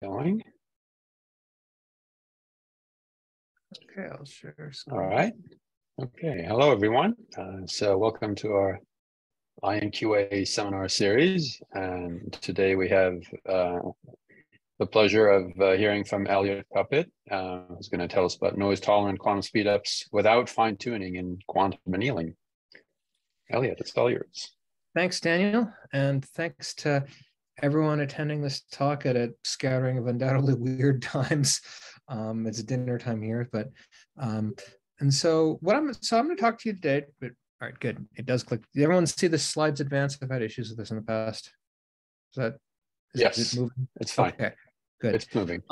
Going. Okay, I'll share. All right. Okay. Hello, everyone. So welcome to our INQA seminar series. And today we have the pleasure of hearing from Eliot Kapit, who's going to tell us about noise-tolerant quantum speedups without fine-tuning in quantum annealing. Eliot, it's all yours. Thanks, Daniel. And thanks to everyone attending this talk at a scattering of undoubtedly weird times. It's dinner time here, but and so I'm going to talk to you today. But all right, good. It does click. Did everyone see the slides advance? I've had issues with this in the past. Yes, it moving? It's fine. Okay, good. It's moving.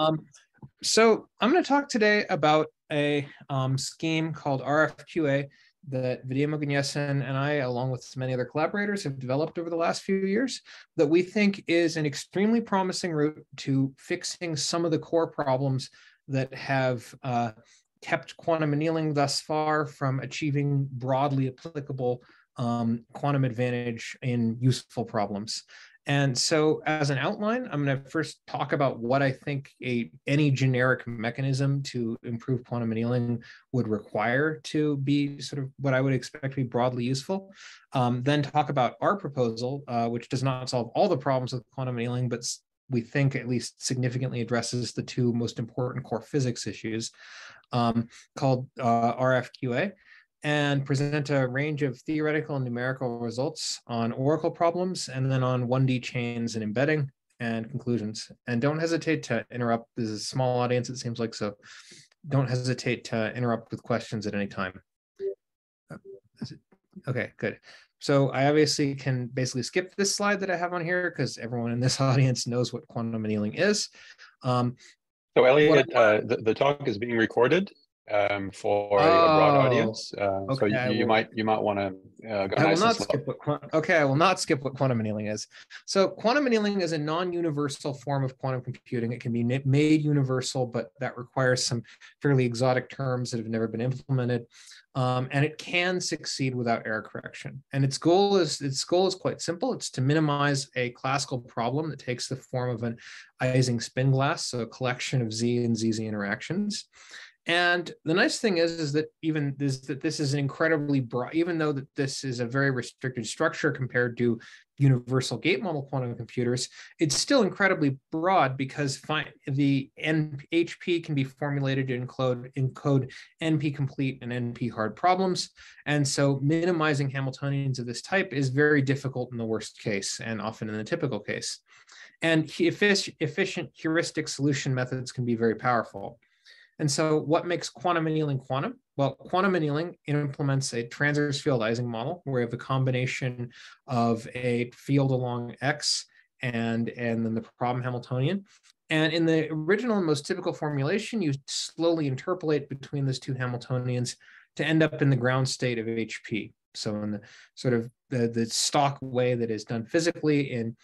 So I'm going to talk today about a scheme called RFQA that Vadim Oganyesin and I, along with many other collaborators, have developed over the last few years that we think is an extremely promising route to fixing some of the core problems that have kept quantum annealing thus far from achieving broadly applicable quantum advantage in useful problems. And so as an outline, I'm going to first talk about what I think any generic mechanism to improve quantum annealing would require to be sort of what I would expect to be broadly useful. Then talk about our proposal, which does not solve all the problems with quantum annealing, but we think at least significantly addresses the two most important core physics issues, called RFQA. And present a range of theoretical and numerical results on oracle problems, and then on 1D chains and embedding and conclusions. And don't hesitate to interrupt. This is a small audience, it seems like, so don't hesitate to interrupt with questions at any time. Okay, good. So I obviously can basically skip this slide that I have on here because everyone in this audience knows what quantum annealing is. So Eliot, the talk is being recorded for a broad audience. Okay, so you might want to go nice and slow. I will not skip what quantum annealing is. So quantum annealing is a non-universal form of quantum computing. It can be made universal, but that requires some fairly exotic terms that have never been implemented. And it can succeed without error correction. And its goal is quite simple. It's to minimize a classical problem that takes the form of an Ising spin glass, so a collection of Z and ZZ interactions. And the nice thing is that this is an incredibly broad, even though that this is a very restricted structure compared to universal gate model quantum computers, it's still incredibly broad because the HP can be formulated to encode NP complete and NP hard problems. And so minimizing Hamiltonians of this type is very difficult in the worst case and often in the typical case. And efficient heuristic solution methods can be very powerful. And so what makes quantum annealing quantum? Well, quantum annealing implements a transverse field Ising model where you have a combination of a field along X and then the problem Hamiltonian. And in the original and most typical formulation, you slowly interpolate between those two Hamiltonians to end up in the ground state of HP. So in the sort of the stock way that is done physically in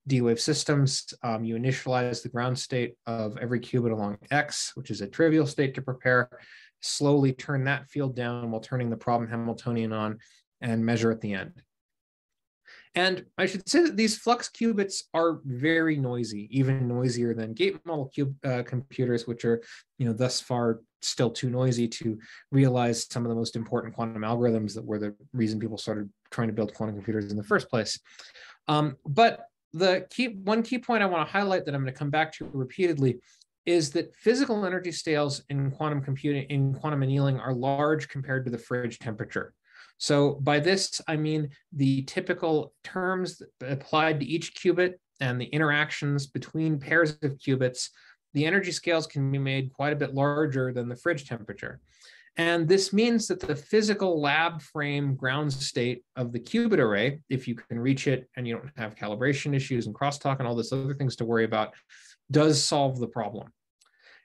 D-wave systems, you initialize the ground state of every qubit along X, which is a trivial state to prepare, slowly turn that field down while turning the problem Hamiltonian on and measure at the end. And I should say that these flux qubits are very noisy, even noisier than gate model computers, which are, thus far still too noisy to realize some of the most important quantum algorithms that were the reason people started trying to build quantum computers in the first place. But one key point I want to highlight that I'm going to come back to repeatedly is that physical energy scales in quantum computing, in quantum annealing, are large compared to the fridge temperature. So by this, I mean the typical terms applied to each qubit and the interactions between pairs of qubits. The energy scales can be made quite a bit larger than the fridge temperature. And this means that the physical lab frame ground state of the qubit array, if you can reach it and you don't have calibration issues and crosstalk and all this other things to worry about, does solve the problem.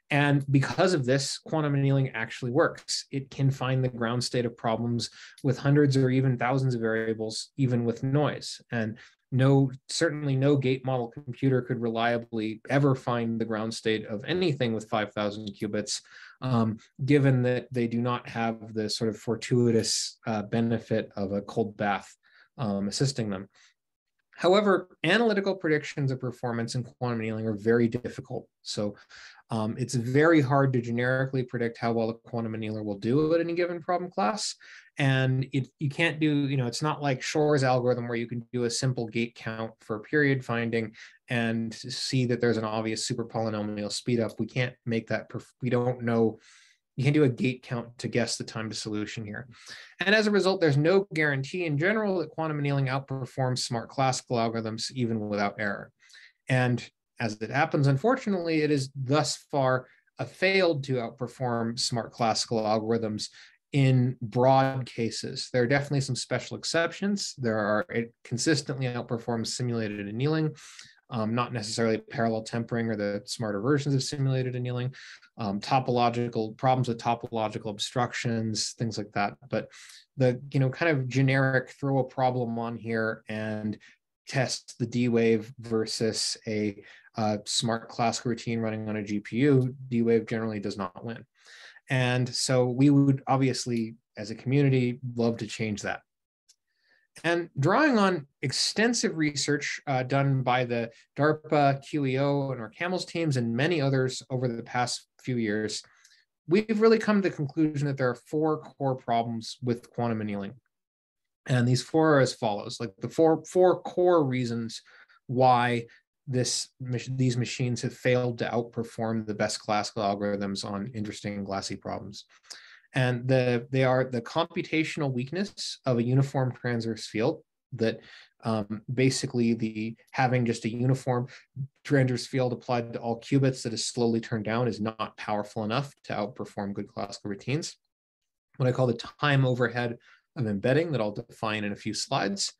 And because of this, quantum annealing actually works. It can find the ground state of problems with hundreds or even thousands of variables, even with noise. And certainly no gate model computer could reliably ever find the ground state of anything with 5,000 qubits, given that they do not have the sort of fortuitous benefit of a cold bath assisting them. However, analytical predictions of performance in quantum annealing are very difficult. So it's very hard to generically predict how well a quantum annealer will do at any given problem class. And you can't do, it's not like Shor's algorithm where you can do a simple gate count for period finding and see that there's an obvious super polynomial speedup. We can't make that, we don't know. You can do a gate count to guess the time to solution here. And as a result, there's no guarantee in general that quantum annealing outperforms smart classical algorithms even without error. And as it happens, unfortunately, it is thus far failed to outperform smart classical algorithms in broad cases. There are definitely some special exceptions. It consistently outperforms simulated annealing, not necessarily parallel tempering or the smarter versions of simulated annealing, topological problems with topological obstructions, things like that. But the kind of generic throw a problem on here and test the D wave versus a smart classical routine running on a GPU, D wave generally does not win. And so we would obviously, as a community, love to change that. And drawing on extensive research done by the DARPA, QEO, and our CAMELS teams and many others over the past few years, we've really come to the conclusion that there are 4 core problems with quantum annealing. And these 4 are as follows, like the four core reasons why these machines have failed to outperform the best classical algorithms on interesting glassy problems. And they are the computational weakness of a uniform transverse field, that basically having just a uniform transverse field applied to all qubits that is slowly turned down is not powerful enough to outperform good classical routines. What I call the time overhead of embedding that I'll define in a few slides.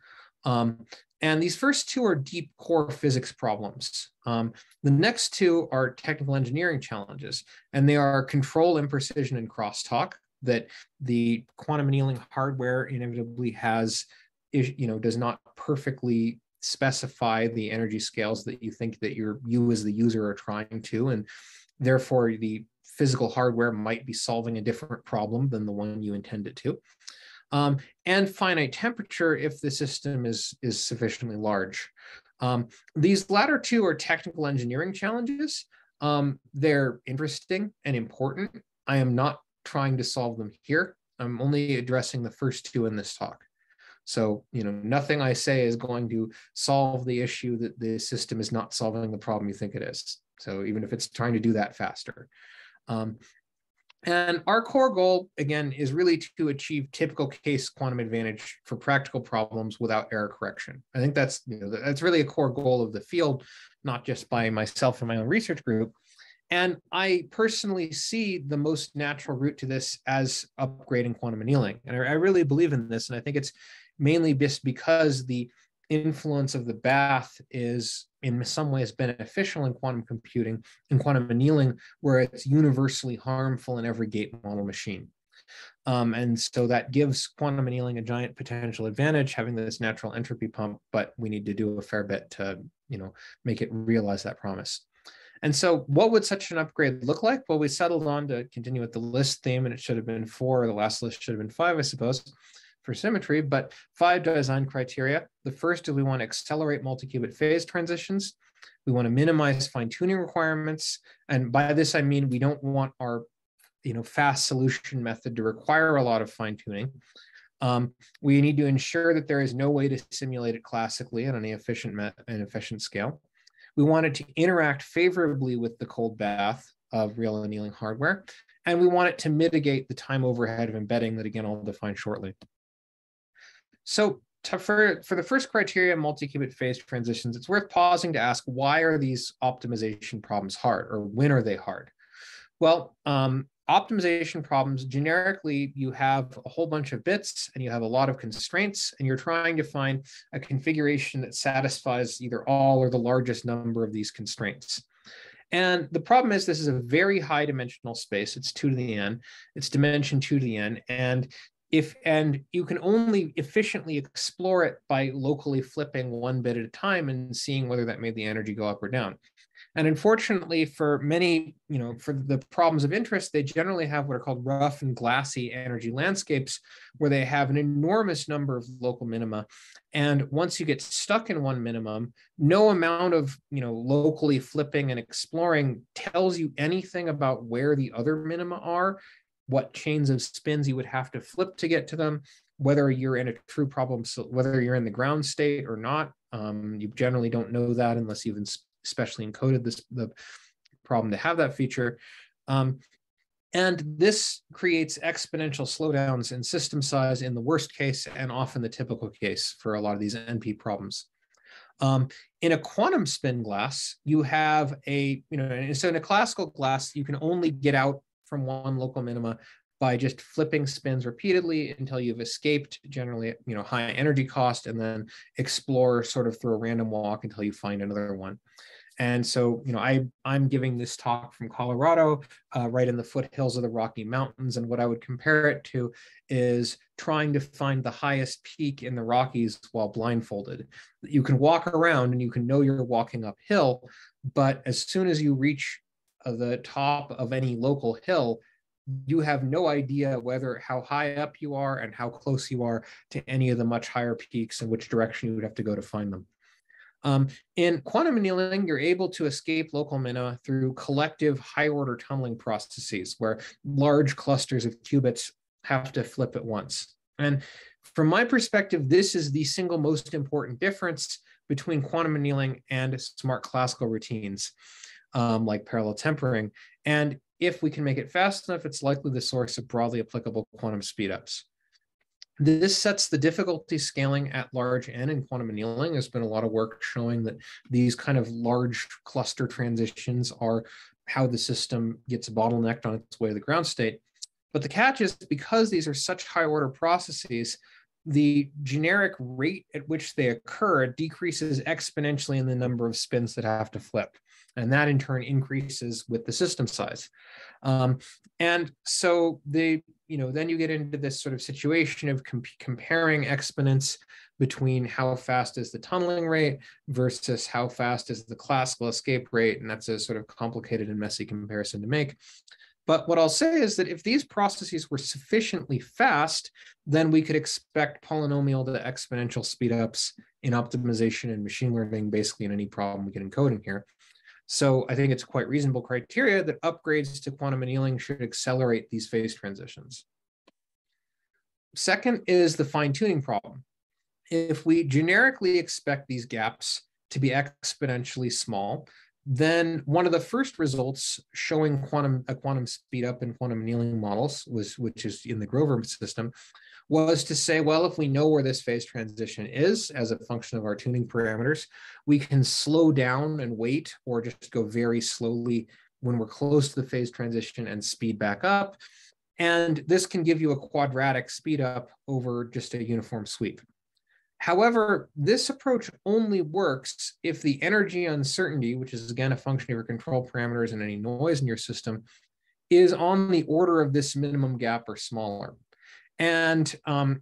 And these first 2 are deep core physics problems. The next 2 are technical engineering challenges, and they are control imprecision and crosstalk that the quantum annealing hardware inevitably has, does not perfectly specify the energy scales that you think that you as the user are trying to, and therefore the physical hardware might be solving a different problem than the one you intend it to. And finite temperature if the system is sufficiently large. These latter 2 are technical engineering challenges. They're interesting and important. I am not trying to solve them here. I'm only addressing the first 2 in this talk. So, nothing I say is going to solve the issue that the system is not solving the problem you think it is. So even if it's trying to do that faster. And our core goal, again, is really to achieve typical case quantum advantage for practical problems without error correction. I think that's really a core goal of the field, not just by myself and my own research group. And I personally see the most natural route to this as upgrading quantum annealing. And I really believe in this. And I think it's mainly just because the influence of the bath is in some ways beneficial in quantum computing and quantum annealing, where it's universally harmful in every gate model machine. And so that gives quantum annealing a giant potential advantage, having this natural entropy pump, but we need to do a fair bit to, make it realize that promise. And so what would such an upgrade look like? Well, we settled on to continue with the list theme, and it should have been 4, the last list should have been 5, I suppose, for symmetry, but 5 design criteria. The first is we want to accelerate multi-qubit phase transitions. We want to minimize fine-tuning requirements. And by this, I mean, we don't want our fast solution method to require a lot of fine-tuning. We need to ensure that there is no way to simulate it classically on any efficient scale. We want it to interact favorably with the cold bath of real annealing hardware. And we want it to mitigate the time overhead of embedding that, again, I'll define shortly. So for the first criteria, multi-qubit phase transitions, it's worth pausing to ask, why are these optimization problems hard, or when are they hard? Well, optimization problems, generically, you have a whole bunch of bits and you have a lot of constraints, and you're trying to find a configuration that satisfies either all or the largest number of these constraints. And the problem is, this is a very high dimensional space. It's 2 to the n. It's dimension 2 to the n. And you can only efficiently explore it by locally flipping 1 bit at a time and seeing whether that made the energy go up or down. And unfortunately, for many, for the problems of interest, they generally have what are called rough and glassy energy landscapes, where they have an enormous number of local minima. And once you get stuck in one minimum, no amount of, locally flipping and exploring tells you anything about where the other minima are, what chains of spins you would have to flip to get to them, whether you're in a true problem, so whether you're in the ground state or not. You generally don't know that unless you've especially encoded the problem to have that feature. And this creates exponential slowdowns in system size in the worst case and often the typical case for a lot of these NP problems. In a quantum spin glass, you have so in a classical glass, you can only get out from one local minima by just flipping spins repeatedly until you've escaped generally, high energy cost, and then explore sort of through a random walk until you find another one. And so, I'm giving this talk from Colorado, right in the foothills of the Rocky Mountains. And what I would compare it to is trying to find the highest peak in the Rockies while blindfolded. You can walk around and you can know you're walking uphill, but as soon as you reach the top of any local hill, you have no idea how high up you are and how close you are to any of the much higher peaks and which direction you would have to go to find them. In quantum annealing, you're able to escape local minima through collective high-order tunneling processes where large clusters of qubits have to flip at once. And from my perspective, this is the single most important difference between quantum annealing and smart classical routines, like parallel tempering. And if we can make it fast enough, it's likely the source of broadly applicable quantum speedups. This sets the difficulty scaling at large N in quantum annealing. There's been a lot of work showing that these kind of large cluster transitions are how the system gets bottlenecked on its way to the ground state. But the catch is, because these are such high order processes, the generic rate at which they occur decreases exponentially in the number of spins that have to flip. And that in turn increases with the system size. And so then you get into this sort of situation of comparing exponents between how fast is the tunneling rate versus how fast is the classical escape rate. And that's a sort of complicated and messy comparison to make. But what I'll say is that if these processes were sufficiently fast, then we could expect polynomial to exponential speedups in optimization and machine learning, basically in any problem we get encoding here. So I think it's quite reasonable criteria that upgrades to quantum annealing should accelerate these phase transitions. Second is the fine-tuning problem. If we generically expect these gaps to be exponentially small, then one of the first results showing a quantum speedup in quantum annealing models, which is in the Grover system, was to say, well, if we know where this phase transition is as a function of our tuning parameters, we can slow down and wait, or just go very slowly when we're close to the phase transition and speed back up. And this can give you a quadratic speed up over just a uniform sweep. However, this approach only works if the energy uncertainty, which is again a function of your control parameters and any noise in your system, is on the order of this minimum gap or smaller. And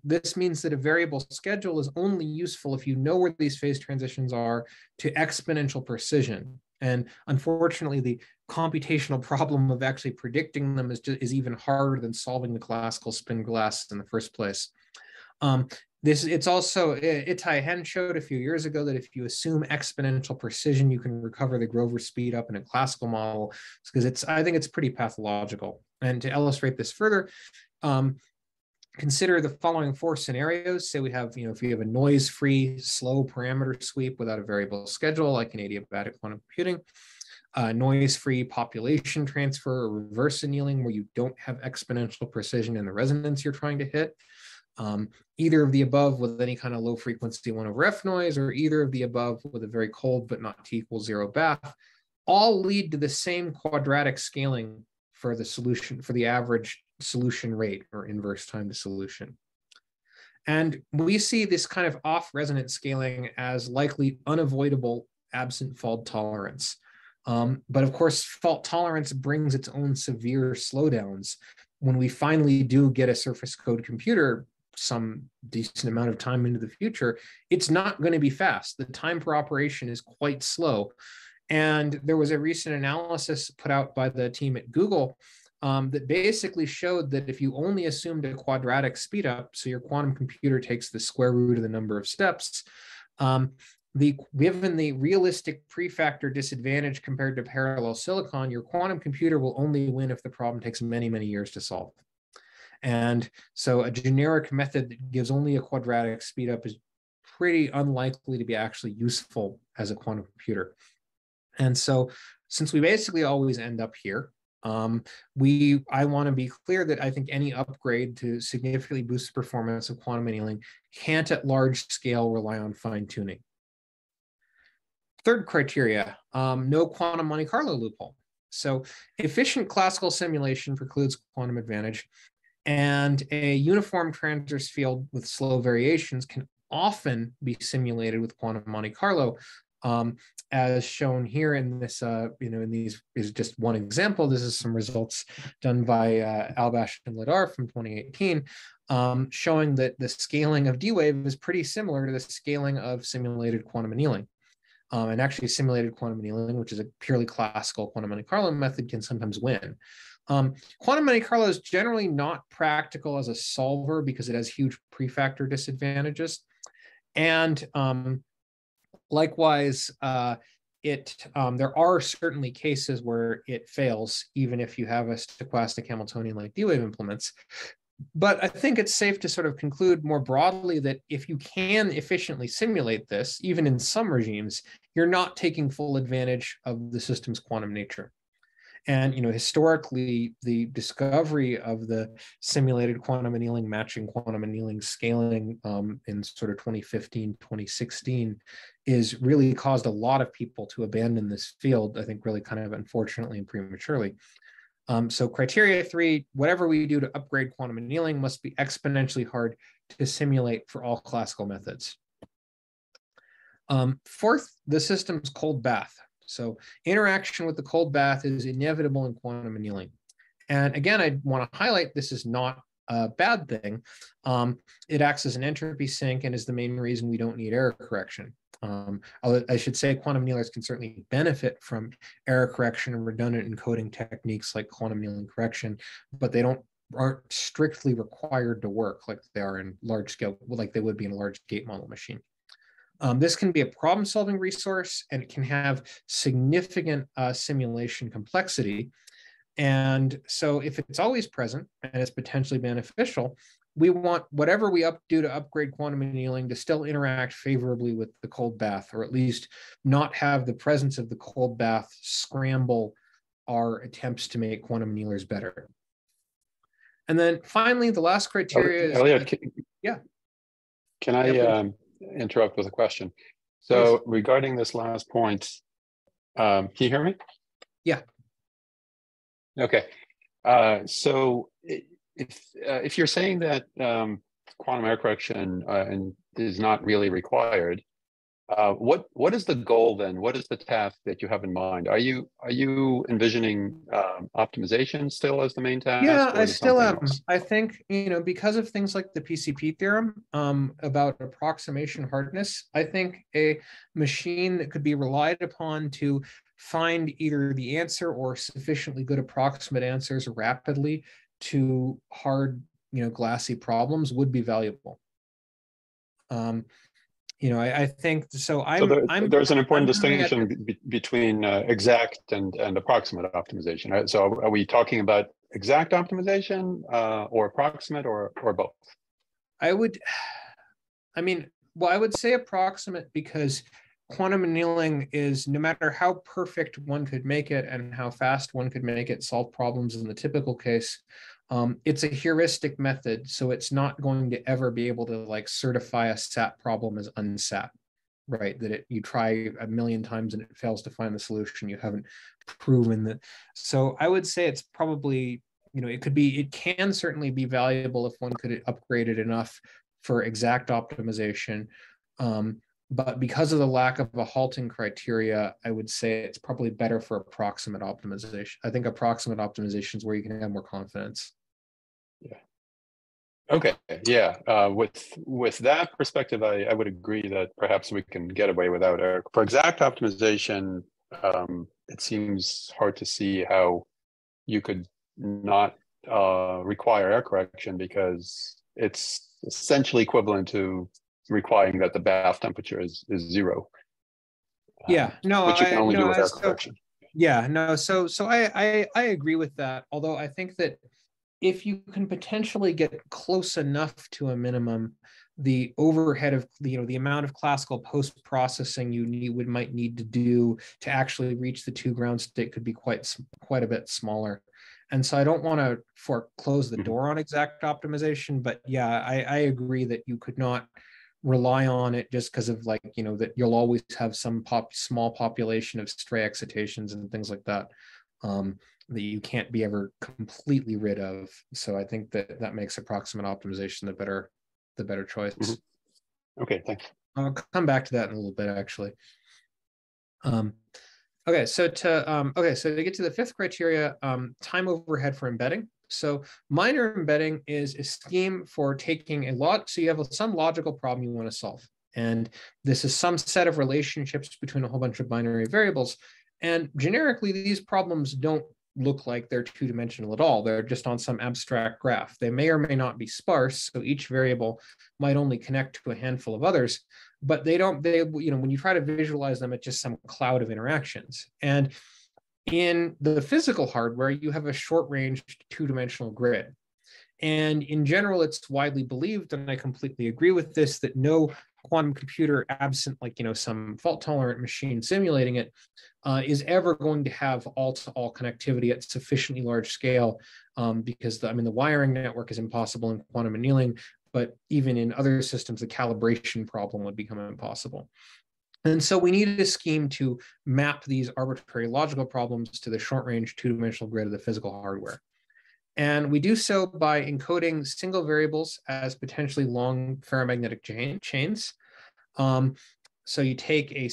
this means that a variable schedule is only useful if you know where these phase transitions are to exponential precision. And unfortunately, the computational problem of actually predicting them is even harder than solving the classical spin glass in the first place. It's also, Itai Hen showed a few years ago that if you assume exponential precision, you can recover the Grover speed up in a classical model, because I think it's pretty pathological. And to illustrate this further, consider the following four scenarios. Say we have, if we have a noise-free, slow parameter sweep without a variable schedule, like in adiabatic quantum computing, noise-free population transfer or reverse annealing, where you don't have exponential precision in the resonance you're trying to hit, either of the above with any kind of low frequency 1/f noise, or either of the above with a very cold but not t = 0 bath, all lead to the same quadratic scaling for the solution, for the average solution rate or inverse time to solution. And we see this kind of off-resonant scaling as likely unavoidable absent fault tolerance. But of course, fault tolerance brings its own severe slowdowns. When we finally do get a surface code computer some decent amount of time into the future, it's not going to be fast. The time per operation is quite slow. And there was a recent analysis put out by the team at Google that basically showed that if you only assumed a quadratic speedup, so your quantum computer takes the square root of the number of steps, given the realistic prefactor disadvantage compared to parallel silicon, your quantum computer will only win if the problem takes many, many years to solve. And so a generic method that gives only a quadratic speedup is pretty unlikely to be actually useful as a quantum computer. And so since we basically always end up here, I want to be clear that I think any upgrade to significantly boost the performance of quantum annealing can't at large scale rely on fine tuning. Third criteria, no quantum Monte Carlo loophole. So efficient classical simulation precludes quantum advantage, and a uniform transverse field with slow variations can often be simulated with quantum Monte Carlo, as shown here in this, in these is just one example. This is some results done by Albash and Ladar from 2018, showing that the scaling of D-wave is pretty similar to the scaling of simulated quantum annealing. And actually simulated quantum annealing, which is a purely classical quantum Monte Carlo method, can sometimes win. Quantum Monte Carlo is generally not practical as a solver because it has huge prefactor disadvantages. And likewise, there are certainly cases where it fails, even if you have a stochastic Hamiltonian like D-wave implements. But I think it's safe to sort of conclude more broadly that if you can efficiently simulate this, even in some regimes, you're not taking full advantage of the system's quantum nature. And historically, the discovery of the simulated quantum annealing matching quantum annealing scaling in sort of 2015, 2016 is really caused a lot of people to abandon this field, I think really kind of unfortunately and prematurely. So criteria 3, whatever we do to upgrade quantum annealing must be exponentially hard to simulate for all classical methods. Fourth, the system's cold bath. So interaction with the cold bath is inevitable in quantum annealing. And again, I want to highlight this is not a bad thing. It acts as an entropy sink and is the main reason we don't need error correction. I should say quantum annealers can certainly benefit from error correction and redundant encoding techniques like quantum annealing correction, but they aren't strictly required to work like they are in large scale, like they would be in a large gate model machine. This can be a problem-solving resource, and it can have significant simulation complexity. And so if it's always present and it's potentially beneficial, we want whatever we do to upgrade quantum annealing to still interact favorably with the cold bath, or at least not have the presence of the cold bath scramble our attempts to make quantum annealers better. And then finally, the last criteria is... Eliot, yeah. Can I interrupt with a question? So please. Regarding this last point, can you hear me? Yeah. Okay. So if you're saying that quantum error correction is not really required, what is the goal then? What is the task that you have in mind? Are you envisioning optimization still as the main task? Yeah, I still am. I think because of things like the PCP theorem about approximation hardness, I think a machine that could be relied upon to find either the answer or sufficiently good approximate answers rapidly to hard, glassy problems would be valuable. I think so. There's an important distinction between exact and approximate optimization, right? So are we talking about exact optimization or approximate or both? I would say approximate, because quantum annealing is, no matter how perfect one could make it and how fast one could make it solve problems in the typical case, it's a heuristic method, so it's not going to ever be able to certify a SAT problem as unsat, right? That you try a million times and it fails to find the solution. You haven't proven that. So I would say it's probably, it can certainly be valuable if one could upgrade it enough for exact optimization. But because of the lack of a halting criteria, I would say it's probably better for approximate optimization. I think approximate optimization is where you can have more confidence. Yeah. Okay. Yeah. With that perspective, I would agree that perhaps we can get away without error. For exact optimization, it seems hard to see how you could not require error correction, because it's essentially equivalent to requiring that the bath temperature is 0. Yeah, no, which you can only do with error so, correction. yeah, no, so I agree with that. Although I think that if you can potentially get close enough to a minimum, the overhead of the amount of classical post processing you might need to do to actually reach the 2 ground state could be quite a bit smaller. And so I don't want to foreclose the door on exact optimization, but yeah, I agree that you could not rely on it just because of that you'll always have some small population of stray excitations and things like that. That you can't be ever completely rid of. So I think that makes approximate optimization the better choice. Okay, thanks. I'll come back to that in a little bit, actually. Okay, so to get to the 5th criteria, time overhead for embedding. So minor embedding is a scheme for taking so you have some logical problem you want to solve. And this is some set of relationships between a whole bunch of binary variables. And generically, these problems don't look like they're 2-dimensional at all. They're just on some abstract graph. They may or may not be sparse, so each variable might only connect to a handful of others, but when you try to visualize them, it's just some cloud of interactions. And in the physical hardware, you have a short-range 2-dimensional grid. And in general, it's widely believed, and I completely agree with this, that no quantum computer, absent some fault-tolerant machine simulating it, is ever going to have all-to-all connectivity at sufficiently large scale, because the wiring network is impossible in quantum annealing, but even in other systems, the calibration problem would become impossible. And so we needed a scheme to map these arbitrary logical problems to the short-range 2-dimensional grid of the physical hardware. And we do so by encoding single variables as potentially long ferromagnetic chains. So you take a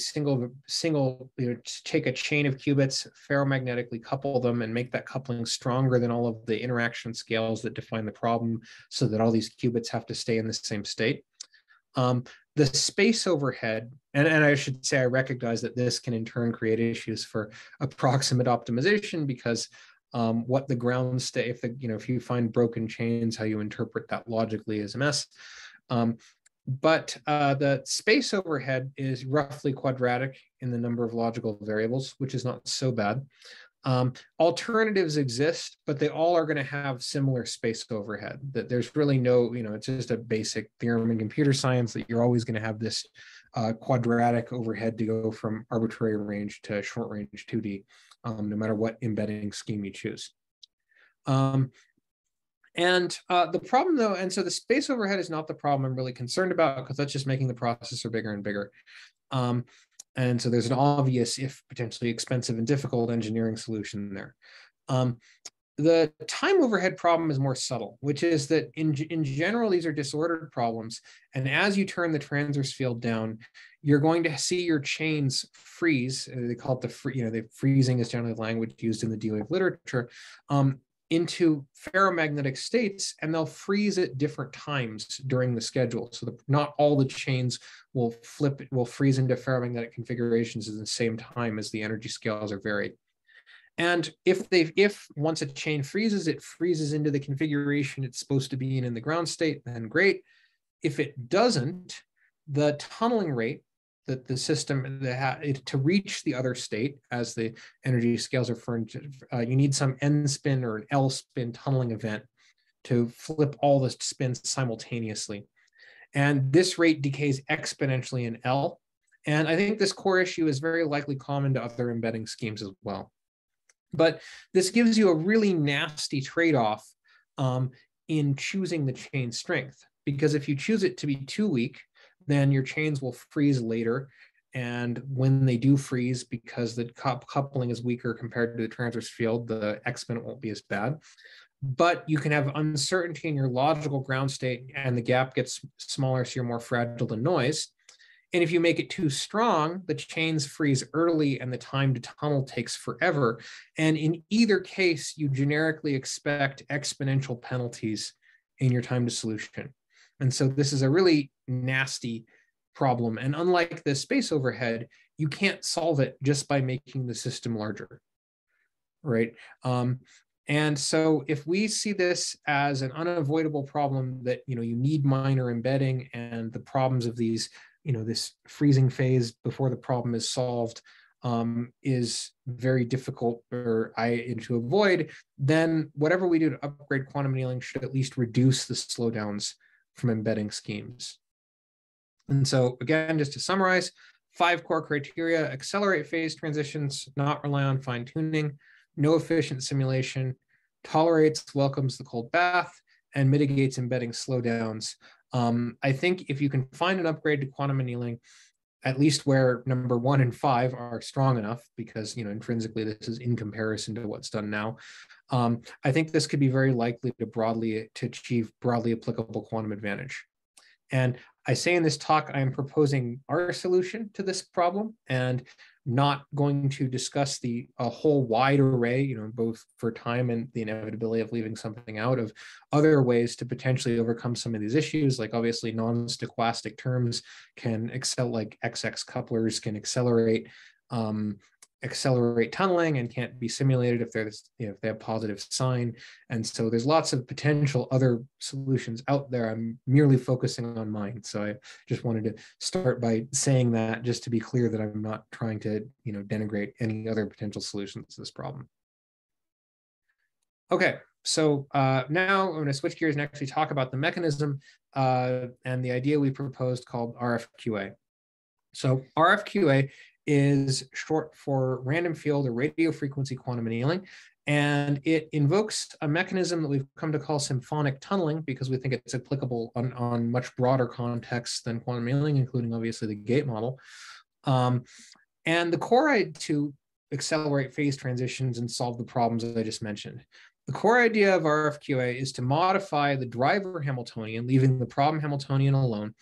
take a chain of qubits, ferromagnetically couple them, and make that coupling stronger than all of the interaction scales that define the problem, so that all these qubits have to stay in the same state. The space overhead, and I should say I recognize that this can in turn create issues for approximate optimization, because what the ground state, if you find broken chains, how you interpret that logically is a mess. But the space overhead is roughly quadratic in the number of logical variables, which is not so bad. Alternatives exist, but they all are going to have similar space overhead. That there's really no, it's just a basic theorem in computer science that you're always going to have this quadratic overhead to go from arbitrary range to short range 2D, no matter what embedding scheme you choose. The problem though, and so the space overhead is not the problem I'm really concerned about, because that's just making the processor bigger and bigger. And so there's an obvious, if potentially expensive and difficult, engineering solution there. The time overhead problem is more subtle, which is that in general, these are disordered problems. And as you turn the transverse field down, you're going to see your chains freeze. They call it the freezing is generally the language used in the D-Wave literature, into ferromagnetic states, and they'll freeze at different times during the schedule. So not all the chains will freeze into ferromagnetic configurations at the same time as the energy scales are varied. And if once a chain freezes, it freezes into the configuration it's supposed to be in the ground state, then great. If it doesn't, the tunneling rate that the system to reach the other state, as the energy scales are furnished, you need some N spin or an L spin tunneling event to flip all the spins simultaneously. And this rate decays exponentially in L. And I think this core issue is very likely common to other embedding schemes as well. But this gives you a really nasty trade-off in choosing the chain strength, because if you choose it to be too weak, then your chains will freeze later. And when they do freeze, because the coupling is weaker compared to the transverse field, the exponent won't be as bad. But you can have uncertainty in your logical ground state, and the gap gets smaller, so you're more fragile to noise. And if you make it too strong, the chains freeze early and the time to tunnel takes forever. And in either case, you generically expect exponential penalties in your time to solution. And so this is a really nasty problem. And unlike the space overhead, you can't solve it just by making the system larger, right? And so if we see this as an unavoidable problem that, you need minor embedding, and the problems of these, this freezing phase before the problem is solved is very difficult to avoid, then whatever we do to upgrade quantum annealing should at least reduce the slowdowns from embedding schemes. And so again, just to summarize, 5 core criteria: accelerate phase transitions, not rely on fine tuning, no efficient simulation, tolerates, welcomes the cold bath, and mitigates embedding slowdowns. I think if you can find an upgrade to quantum annealing, at least where number 1 and 5 are strong enough, because intrinsically this is in comparison to what's done now, I think this could be very likely to achieve broadly applicable quantum advantage. And I say in this talk, I am proposing our solution to this problem, and not going to discuss a whole wide array, both for time and the inevitability of leaving something out, of other ways to potentially overcome some of these issues. Like obviously non-stochastic terms can like XX couplers can accelerate tunneling and can't be simulated if they have positive sign. And so there's lots of potential other solutions out there. I'm merely focusing on mine. So I just wanted to start by saying that, just to be clear that I'm not trying to denigrate any other potential solutions to this problem. Okay, so now I'm going to switch gears and actually talk about the mechanism and the idea we proposed called RFQA. So RFQA is short for random field or radio frequency quantum annealing, and it invokes a mechanism that we've come to call symphonic tunneling, because we think it's applicable on much broader contexts than quantum annealing, including obviously the gate model. And the core idea to accelerate phase transitions and solve the problems that I just mentioned. The core idea of RFQA is to modify the driver Hamiltonian, leaving the problem Hamiltonian alone,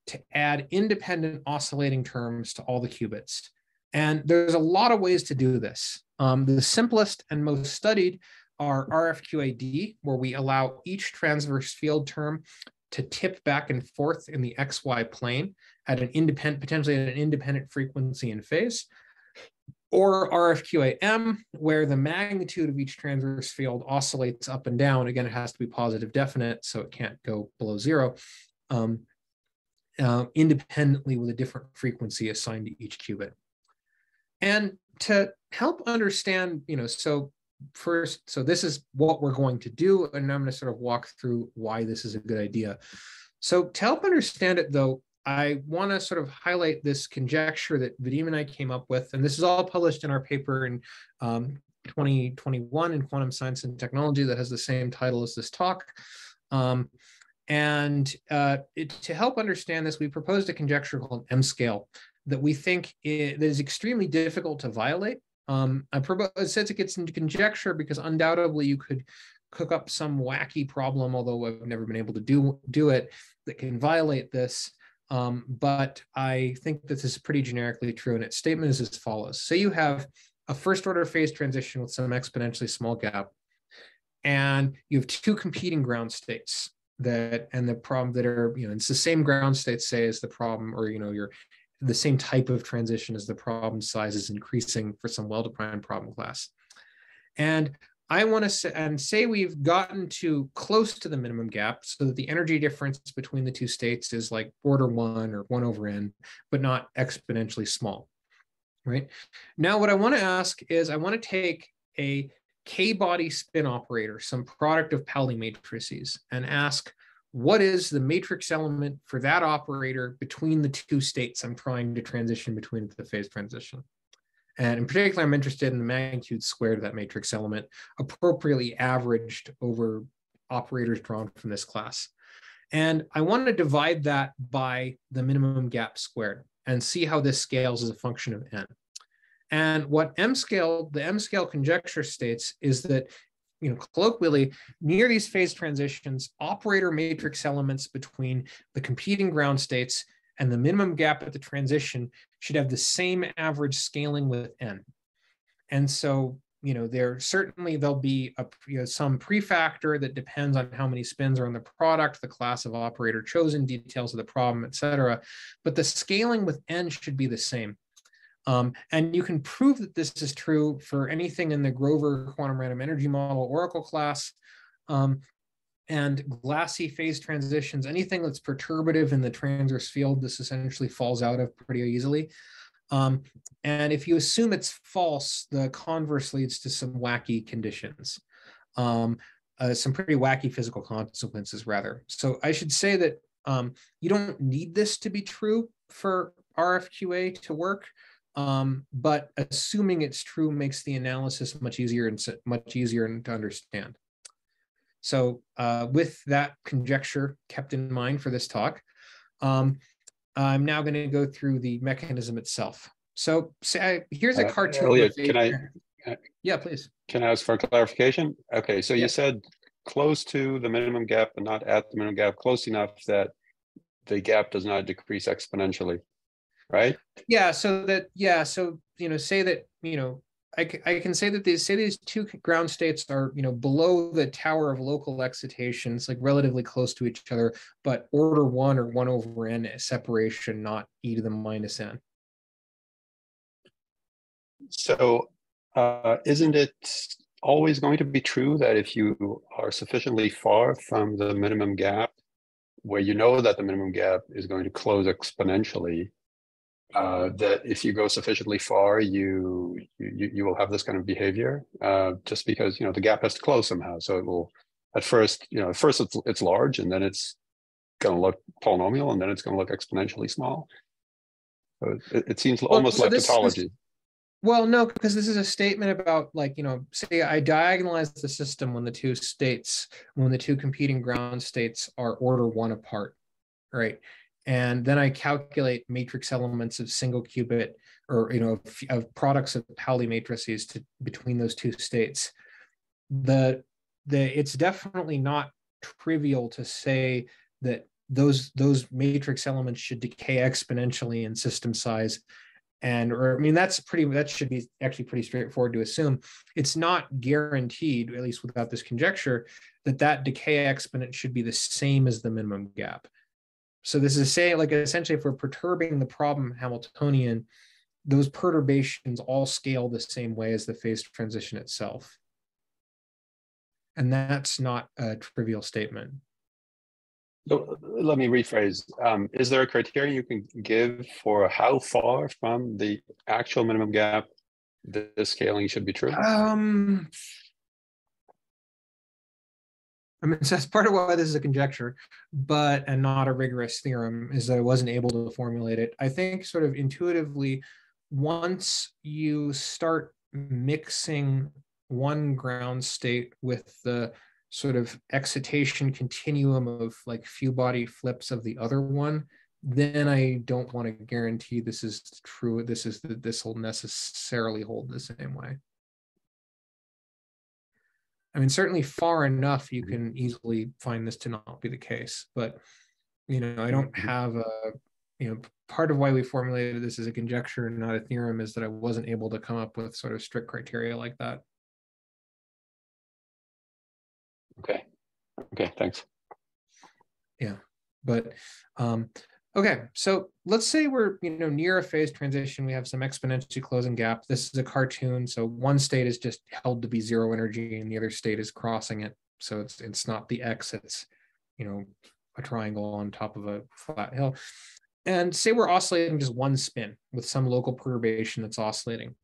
to add independent oscillating terms to all the qubits. And there's a lot of ways to do this. The simplest and most studied are RFQAD, where we allow each transverse field term to tip back and forth in the XY plane at potentially at an independent frequency and phase. Or RFQAM, where the magnitude of each transverse field oscillates up and down. Again, it has to be positive definite, so it can't go below 0. Independently with a different frequency assigned to each qubit. And to help understand, so this is what we're going to do, and I'm going to sort of walk through why this is a good idea. So to help understand it, though, I want to sort of highlight this conjecture that Vadim and I came up with, and this is all published in our paper in 2021 in Quantum Science and Technology that has the same title as this talk. To help understand this, we proposed a conjecture called M-scale that we think that is extremely difficult to violate. It says it gets into conjecture because undoubtedly you could cook up some wacky problem, although I've never been able to do it, that can violate this. But I think that this is pretty generically true, and its statement is as follows. Say you have a first order phase transition with some exponentially small gap, and you have 2 competing ground states the problem that are, it's the same ground state, say, as the problem, or, you're the same type of transition as the problem size is increasing for some well-defined problem class. And I want to say we've gotten to close to the minimum gap so that the energy difference between the 2 states is like order 1 or 1 over n, but not exponentially small, right? Now, what I want to ask is I want to take a k-body spin operator, some product of Pauli matrices, and ask, what is the matrix element for that operator between the 2 states I'm trying to transition between the phase transition? And in particular, I'm interested in the magnitude squared of that matrix element, appropriately averaged over operators drawn from this class. And I want to divide that by the minimum gap squared and see how this scales as a function of n. And what the M-scale conjecture states is that, colloquially, near these phase transitions, operator matrix elements between the competing ground states and the minimum gap at the transition should have the same average scaling with n. And so, there'll be some prefactor that depends on how many spins are in the product, the class of operator chosen, details of the problem, et cetera. But the scaling with n should be the same. And you can prove that this is true for anything in the Grover quantum random energy model oracle class, and glassy phase transitions, anything that's perturbative in the transverse field, this essentially falls out of pretty easily. And if you assume it's false, the converse leads to some wacky conditions, some pretty wacky physical consequences, rather. So I should say that you don't need this to be true for RFQA to work, but assuming it's true makes the analysis much easier to understand. So with that conjecture kept in mind for this talk, I'm now going to go through the mechanism itself. So here's a cartoon. Eliot, yeah, please. Can I ask for clarification? Okay, so Yeah. you said close to the minimum gap, but not at the minimum gap, close enough that the gap does not decrease exponentially, right? Yeah. So say that I can say that these two ground states are below the tower of local excitations, like relatively close to each other, but order 1 or 1 over n separation, not e to the minus n. So isn't it always going to be true that if you are sufficiently far from the minimum gap, where you know that the minimum gap is going to close exponentially, that if you go sufficiently far, you will have this kind of behavior, just because the gap has to close somehow. So it will at first it's large, and then it's going to look polynomial, and then it's going to look exponentially small. So it seems almost like tautology. Well, no, because this is a statement about, say I diagonalize the system when the two competing ground states are order 1 apart, right? And then I calculate matrix elements of single qubit, or of products of Pauli matrices between those two states. It's definitely not trivial to say that those matrix elements should decay exponentially in system size. That should be actually pretty straightforward to assume. It's not guaranteed, at least without this conjecture, that decay exponent should be the same as the minimum gap. So this is saying, essentially, if we're perturbing the problem Hamiltonian, those perturbations all scale the same way as the phase transition itself. And that's not a trivial statement. So let me rephrase. Is there a criterion you can give for how far from the actual minimum gap this scaling should be true? So that's part of why this is a conjecture, and not a rigorous theorem, is that I wasn't able to formulate it. I think sort of intuitively, once you start mixing one ground state with the sort of excitation continuum of few body flips of the other one, then I don't want to guarantee this is true. This will necessarily hold the same way. Certainly far enough, you can easily find this to not be the case, but I don't have part of why we formulated this as a conjecture and not a theorem is that I wasn't able to come up with sort of strict criteria like that. Okay, thanks. Yeah, but okay, so let's say we're near a phase transition. We have some exponentially closing gap. This is a cartoon, so one state is just held to be 0 energy, and the other state is crossing it. So it's not the x; it's a triangle on top of a flat hill. And say we're oscillating just one spin with some local perturbation that's oscillating.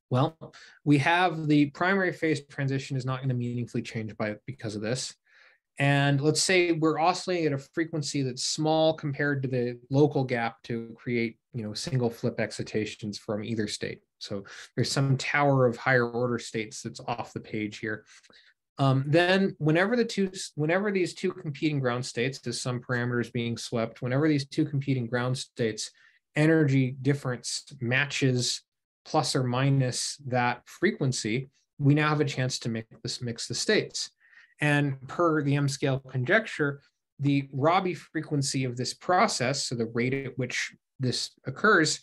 Well, we have the primary phase transition is not going to meaningfully change because of this. And let's say we're oscillating at a frequency that's small compared to the local gap to create, single flip excitations from either state. So there's some tower of higher order states that's off the page here. Then whenever these two competing ground states, there's some parameters being swept, whenever these two competing ground states energy difference matches plus or minus that frequency, we now have a chance to mix the states. And per the M-scale conjecture, the Rabi frequency of this process, so the rate at which this occurs,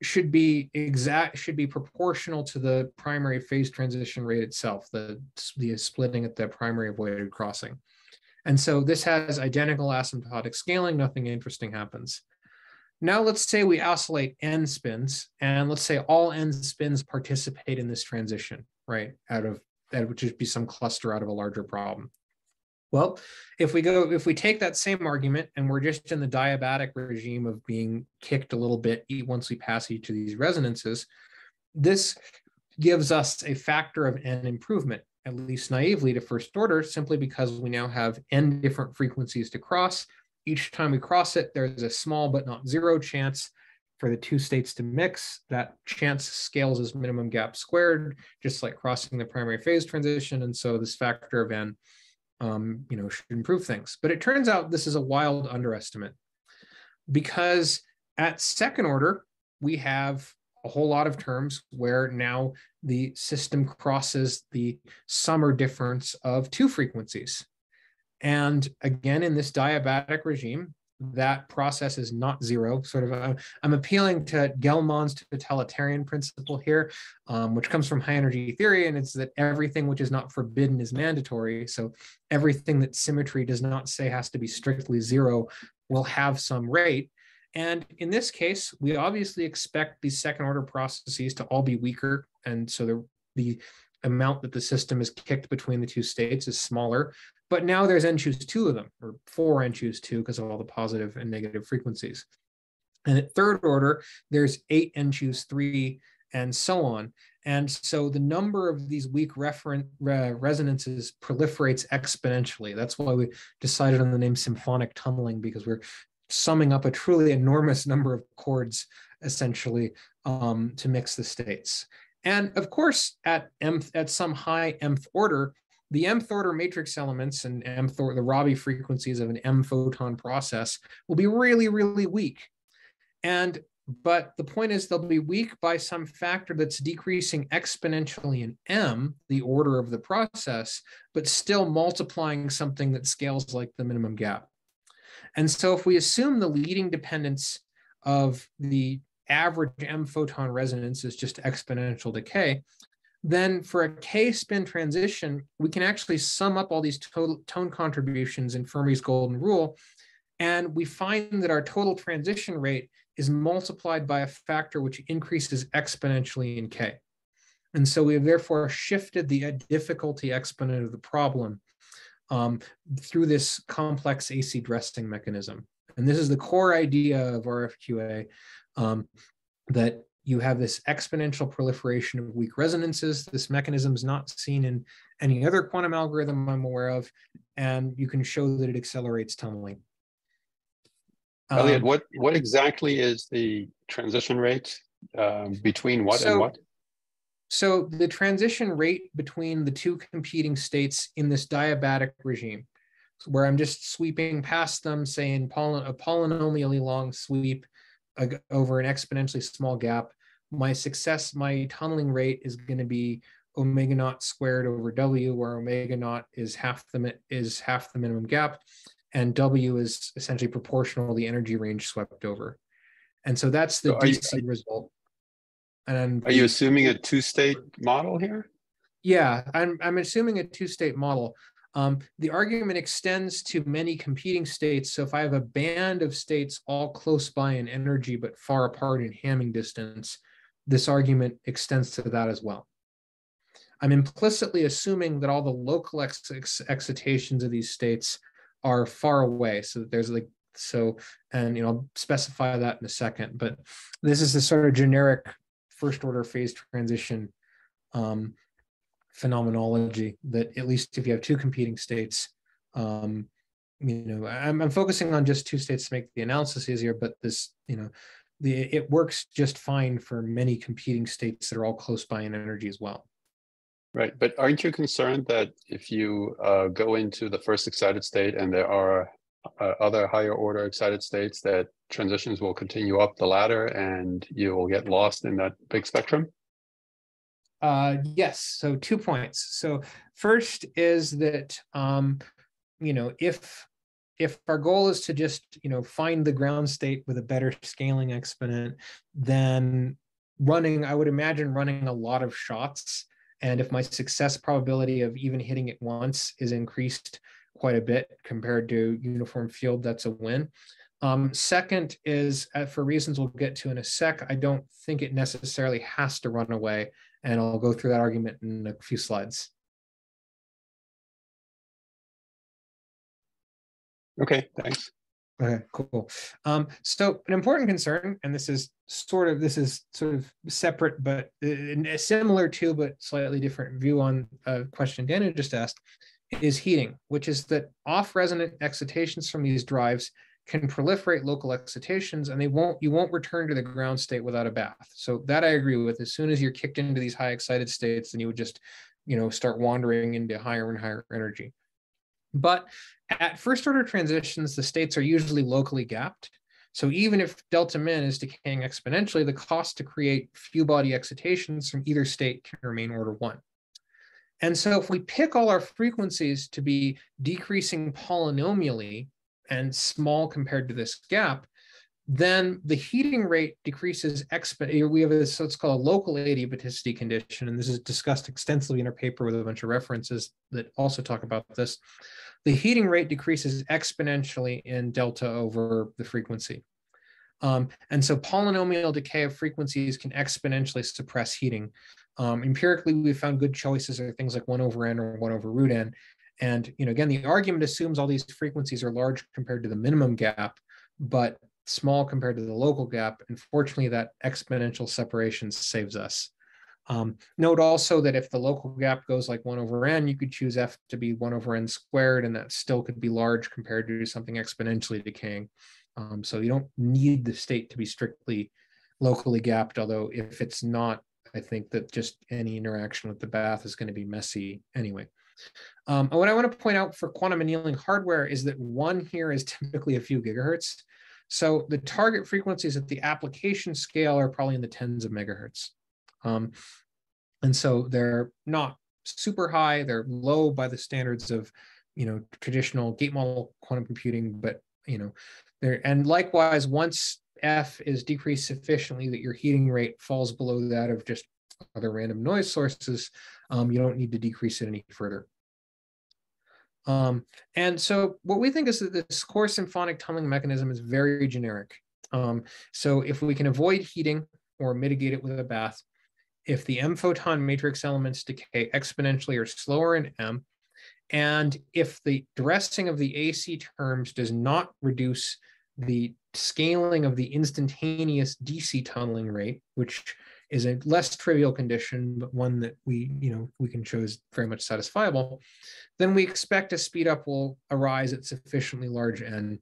should be proportional to the primary phase transition rate itself, the splitting at the primary avoided crossing. And so this has identical asymptotic scaling, nothing interesting happens. Now let's say we oscillate n spins, and let's say all n spins participate in this transition, right? That would just be some cluster out of a larger problem. Well, if we take that same argument and we're just in the diabatic regime of being kicked a little bit once we pass each of these resonances, this gives us a factor of n improvement, at least naively to first order, simply because we now have n different frequencies to cross. Each time we cross it, there's a small but not zero chance for the two states to mix. That chance scales as minimum gap squared, just like crossing the primary phase transition. And so this factor of n should improve things. But it turns out this is a wild underestimate, because at second order, we have a whole lot of terms where now the system crosses the sum or difference of two frequencies. And again, in this diabatic regime, that process is not zero. Sort of, I'm appealing to Gell-Mann's totalitarian principle here, which comes from high energy theory, and it's that everything which is not forbidden is mandatory. So everything that symmetry does not say has to be strictly zero will have some rate. And in this case, we obviously expect these second order processes to all be weaker. And so the amount that the system is kicked between the two states is smaller. But now there's n choose 2 of them, or 4 n choose 2, because of all the positive and negative frequencies. And at third order, there's 8 n choose 3, and so on. And so the number of these weak resonances proliferates exponentially. That's why we decided on the name symphonic tunneling, because we're summing up a truly enormous number of chords, essentially, to mix the states. And of course, at some high mth order, the mth order matrix elements and the Rabi frequencies of an m photon process will be really, really weak. But the point is, they'll be weak by some factor that's decreasing exponentially in m, the order of the process, but still multiplying something that scales like the minimum gap. And so if we assume the leading dependence of the average m photon resonance is just exponential decay, then for a k-spin transition, we can actually sum up all these tone contributions in Fermi's golden rule, and we find that our total transition rate is multiplied by a factor which increases exponentially in k. And so we have therefore shifted the difficulty exponent of the problem through this complex AC dressing mechanism. And this is the core idea of RFQA, that you have this exponential proliferation of weak resonances. This mechanism is not seen in any other quantum algorithm I'm aware of, and you can show that it accelerates tunneling. Eliot, what exactly is the transition rate between what and what? So the transition rate between the two competing states in this diabatic regime, where I'm just sweeping past them, saying a polynomially long sweep over an exponentially small gap, my tunneling rate is going to be omega naught squared over W, where omega naught is half the minimum gap, and W is essentially proportional to the energy range swept over. And so that's the DC result. And are you assuming a two-state model here? Yeah, I'm assuming a two-state model. The argument extends to many competing states. So if I have a band of states all close by in energy but far apart in Hamming distance, this argument extends to that as well. I'm implicitly assuming that all the local excitations of these states are far away. So that there's and I'll specify that in a second. But this is the sort of generic first-order phase transition phenomenology that, at least if you have two competing states, I'm focusing on just two states to make the analysis easier, but this, it works just fine for many competing states that are all close by in energy as well. Right, but aren't you concerned that if you go into the first excited state and there are other higher order excited states, that transitions will continue up the ladder and you will get lost in that big spectrum? Yes, so 2 points. So first is that, if our goal is to just, find the ground state with a better scaling exponent, then I would imagine running a lot of shots. And if my success probability of even hitting it once is increased quite a bit compared to uniform field, that's a win. Second is, for reasons we'll get to in a sec, I don't think it necessarily has to run away, and I'll go through that argument in a few slides. Okay, thanks. Okay, cool. So an important concern, and this is sort of separate, but similar to, but slightly different view on a question Daniel just asked, is heating, which is that off-resonant excitations from these drives can proliferate local excitations, and you won't return to the ground state without a bath. So that I agree with. As soon as you're kicked into these high excited states, then you would just, start wandering into higher and higher energy. But at first order transitions, the states are usually locally gapped. So even if delta min is decaying exponentially, the cost to create few body excitations from either state can remain order 1. And so if we pick all our frequencies to be decreasing polynomially and small compared to this gap, then the heating rate decreases exponentially. We have this, so it's called a local adiabaticity condition, and this is discussed extensively in our paper with a bunch of references that also talk about this. The heating rate decreases exponentially in delta over the frequency. And so polynomial decay of frequencies can exponentially suppress heating. Empirically, we found good choices are things like 1 over n or 1 over root n. And again, the argument assumes all these frequencies are large compared to the minimum gap, but small compared to the local gap. Unfortunately, that exponential separation saves us. Note also that if the local gap goes like 1 over n, you could choose f to be 1 over n squared, and that still could be large compared to something exponentially decaying. So you don't need the state to be strictly locally gapped, although if it's not, I think that just any interaction with the bath is going to be messy anyway. What I want to point out for quantum annealing hardware is that 1 here is typically a few gigahertz. So the target frequencies at the application scale are probably in the tens of megahertz. And so they're not super high, they're low by the standards of, traditional gate model quantum computing, but, and likewise, once F is decreased sufficiently that your heating rate falls below that of just other random noise sources, you don't need to decrease it any further. And so what we think is that this core symphonic tunneling mechanism is very generic. So if we can avoid heating or mitigate it with a bath, if the M photon matrix elements decay exponentially or slower in M, and if the dressing of the AC terms does not reduce the scaling of the instantaneous DC tunneling rate, which is a less trivial condition, but one that we can show is very much satisfiable, then we expect a speedup will arise at sufficiently large N.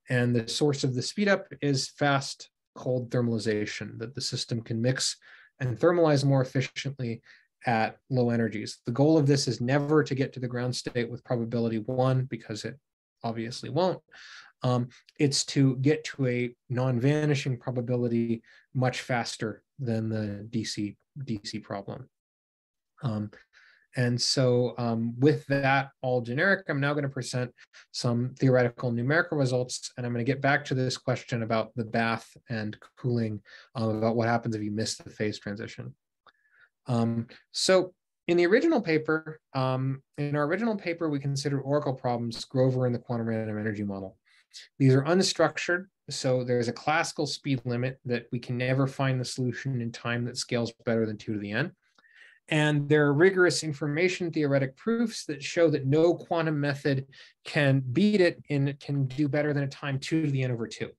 And the source of the speedup is fast cold thermalization, that the system can mix and thermalize more efficiently at low energies. The goal of this is never to get to the ground state with probability 1, because it obviously won't. It's to get to a non-vanishing probability much faster than the DC problem. And so with that all generic, I'm now going to present some theoretical numerical results, and I'm going to get back to this question about the bath and cooling, about what happens if you miss the phase transition. So in the original paper, we considered oracle problems Grover in the quantum random energy model. These are unstructured, so there's a classical speed limit that we can never find the solution in time that scales better than 2 to the n. And there are rigorous information theoretic proofs that show that no quantum method can beat it and can do better than a time 2 to the n over 2.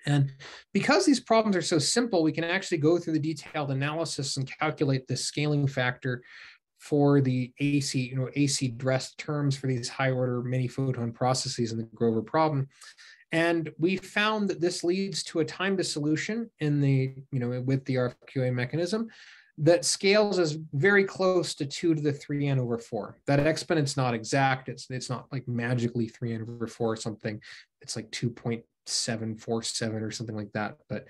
And because these problems are so simple, we can actually go through the detailed analysis and calculate the scaling factor for the AC, AC dressed terms for these high order many photon processes in the Grover problem. And we found that this leads to a time to solution in the, with the RFQA mechanism that scales as very close to 2 to the 3n over 4. That exponent's not exact. It's not like magically 3n over 4 or something. It's like 2.747 or something like that, but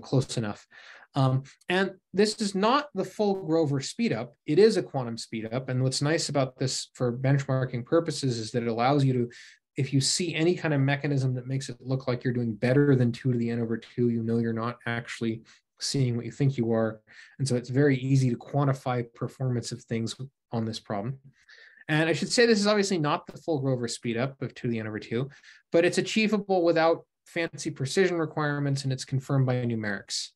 close enough. And this is not the full Grover speedup. It is a quantum speedup. And what's nice about this for benchmarking purposes is that it allows you to, if you see any kind of mechanism that makes it look like you're doing better than 2 to the n over 2, you're not actually seeing what you think you are. And so it's very easy to quantify performance of things on this problem. And I should say this is obviously not the full Grover speedup of 2 to the n over 2, but it's achievable without fancy precision requirements, and it's confirmed by numerics.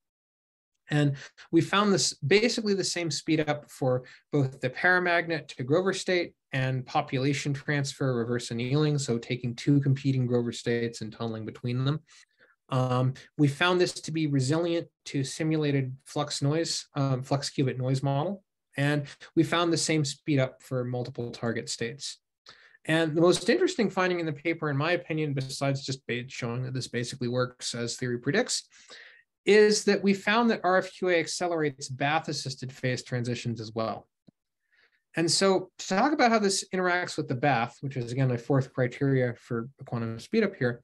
And we found this basically the same speed up for both the paramagnet to Grover state and population transfer reverse annealing, so taking two competing Grover states and tunneling between them. We found this to be resilient to simulated flux qubit noise model. And we found the same speed up for multiple target states. And the most interesting finding in the paper, in my opinion, besides just showing that this basically works as theory predicts, is that we found that RFQA accelerates bath-assisted phase transitions as well. And so to talk about how this interacts with the bath, which is again my fourth criteria for the quantum speedup here,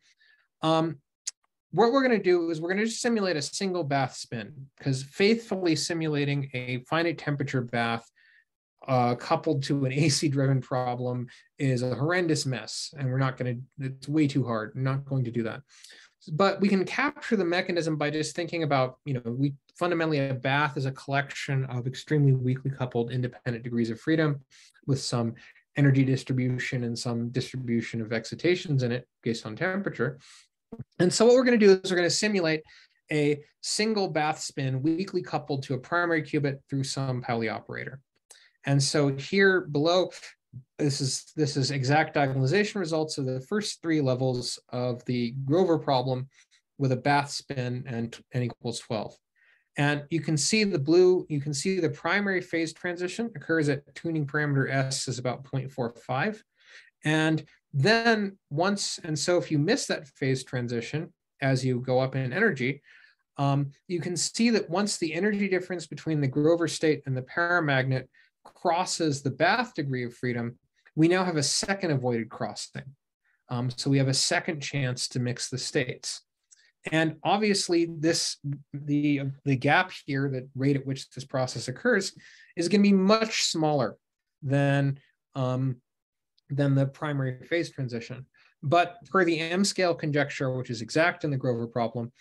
what we're going to do is we're going to just simulate a single bath spin, because faithfully simulating a finite temperature bath coupled to an AC-driven problem is a horrendous mess, and we're not going to, it's way too hard. We're not going to do that. But we can capture the mechanism by just thinking about, we fundamentally, a bath is a collection of extremely weakly coupled independent degrees of freedom with some energy distribution and some distribution of excitations in it based on temperature. And so what we're going to do is we're going to simulate a single bath spin weakly coupled to a primary qubit through some Pauli operator. And so here below, this is exact diagonalization results of the first three levels of the Grover problem with a bath spin and n equals 12. And you can see the blue, you can see the primary phase transition occurs at tuning parameter S is about 0.45. And then so if you miss that phase transition as you go up in energy, you can see that once the energy difference between the Grover state and the paramagnet crosses the bath degree of freedom, we now have a second avoided crossing. So we have a second chance to mix the states. And obviously the gap here, the rate at which this process occurs, is going to be much smaller than the primary phase transition. But per the M-scale conjecture, which is exact in the Grover problem,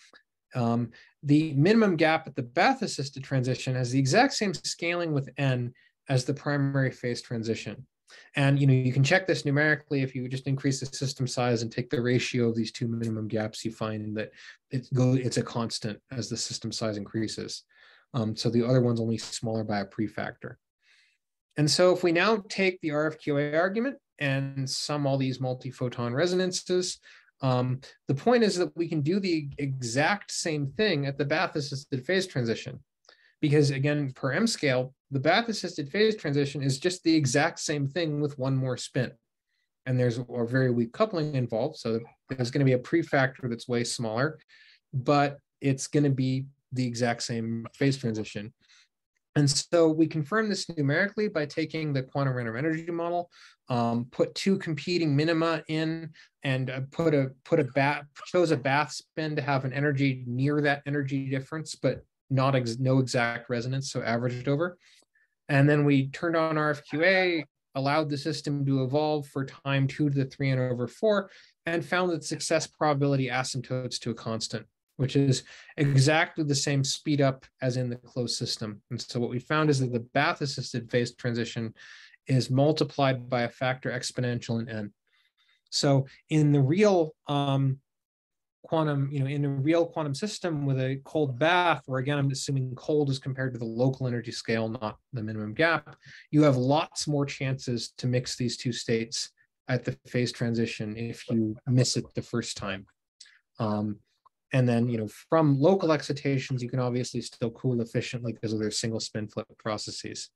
the minimum gap at the bath-assisted transition has the exact same scaling with n as the primary phase transition. And you can check this numerically. If you just increase the system size and take the ratio of these two minimum gaps, you find that it's a constant as the system size increases. So the other one's only smaller by a prefactor. And so if we now take the RFQA argument and sum all these multi-photon resonances, the point is that we can do the exact same thing at the bath-assisted phase transition. Because again, per M scale, the bath-assisted phase transition is just the exact same thing with one more spin. And there's a very weak coupling involved. So there's going to be a prefactor that's way smaller, but it's going to be the exact same phase transition. And so we confirm this numerically by taking the quantum random energy model, put two competing minima in, and chose a bath spin to have an energy near that energy difference, but no exact resonance, so averaged over. And then we turned on RFQA, allowed the system to evolve for time 2 to the 3n/4, and found that success probability asymptotes to a constant, which is exactly the same speed up as in the closed system. And so what we found is that the bath-assisted phase transition is multiplied by a factor exponential in n. So in the real quantum, in a real quantum system with a cold bath, where again, I'm assuming cold is compared to the local energy scale, not the minimum gap, you have lots more chances to mix these two states at the phase transition if you miss it the first time. And then, from local excitations, you can obviously still cool efficiently because of their single spin flip processes.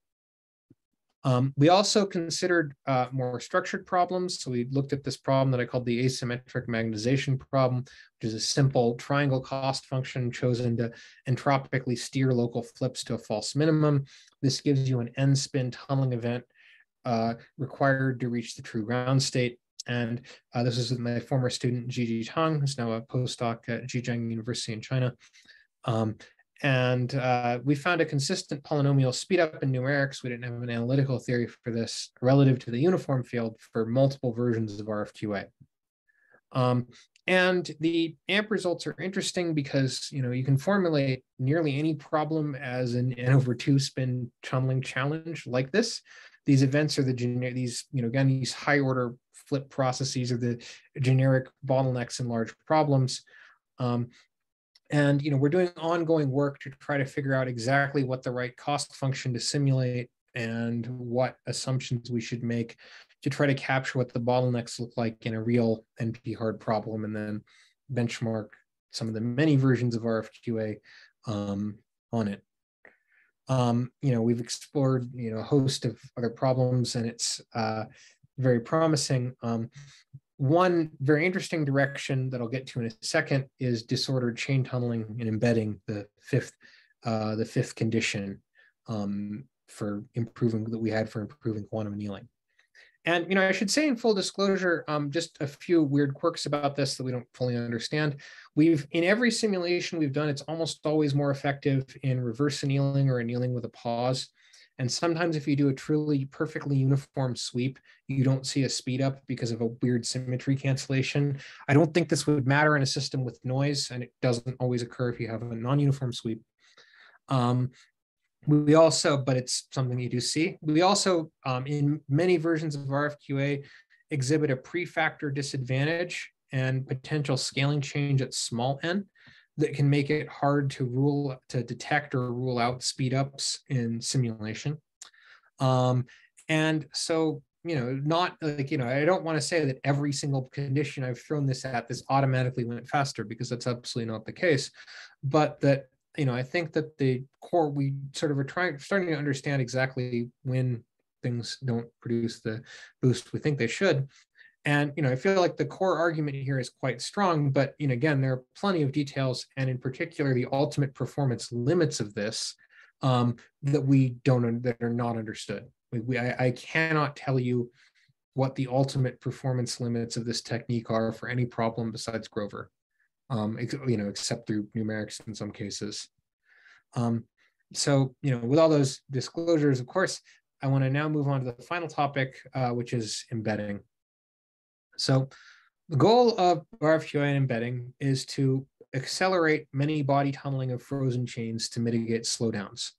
We also considered more structured problems. So we looked at this problem that I called the asymmetric magnetization problem, which is a simple triangle cost function chosen to entropically steer local flips to a false minimum. This gives you an n-spin tunneling event required to reach the true ground state. And this is with my former student, Jiji Tang, who's now a postdoc at Zhejiang University in China. And we found a consistent polynomial speedup in numerics. We didn't have an analytical theory for this relative to the uniform field for multiple versions of RFQA. And the AMP results are interesting because you can formulate nearly any problem as an n/2 spin tunneling challenge like this. These events are these high order flip processes or the generic bottlenecks in large problems. And we're doing ongoing work to try to figure out exactly what the right cost function to simulate and what assumptions we should make to try to capture what the bottlenecks look like in a real NP hard problem, and then benchmark some of the many versions of RFQA on it. We've explored a host of other problems, and it's very promising. One very interesting direction that I'll get to in a second is disordered chain tunneling and embedding, the fifth condition for improving quantum annealing. And I should say, in full disclosure, just a few weird quirks about this that we don't fully understand. In every simulation we've done, it's almost always more effective in reverse annealing or annealing with a pause. And sometimes if you do a truly perfectly uniform sweep, you don't see a speed up because of a weird symmetry cancellation. I don't think this would matter in a system with noise, and it doesn't always occur if you have a non-uniform sweep. We also, but it's something you do see, we also, in many versions of RFQA, exhibit a prefactor disadvantage and potential scaling change at small n that can make it hard to detect or rule out speedups in simulation. And so, not like, I don't want to say that every single condition I've thrown this at, this automatically went faster, because that's absolutely not the case. But that, I think that the core, we sort of are starting to understand exactly when things don't produce the boost we think they should. And, I feel like the core argument here is quite strong, but, again, there are plenty of details, and in particular, the ultimate performance limits of this that are not understood. I cannot tell you what the ultimate performance limits of this technique are for any problem besides Grover, except through numerics in some cases. So, with all those disclosures, of course, I want to now move on to the final topic, which is embedding. So the goal of RFQA and embedding is to accelerate many body tunneling of frozen chains to mitigate slowdowns.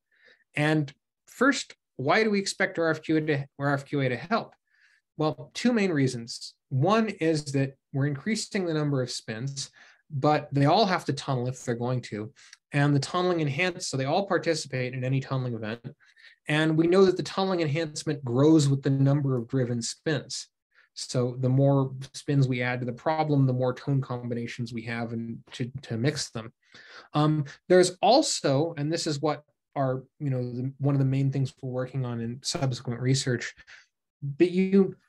And first, why do we expect RFQA to help? Well, two main reasons. One is that we're increasing the number of spins, but they all have to tunnel if they're going to. And the tunneling so they all participate in any tunneling event. And we know that the tunneling enhancement grows with the number of driven spins. So the more spins we add to the problem, the more tone combinations we have and to mix them. There's also, and this is what one of the main things we're working on in subsequent research, but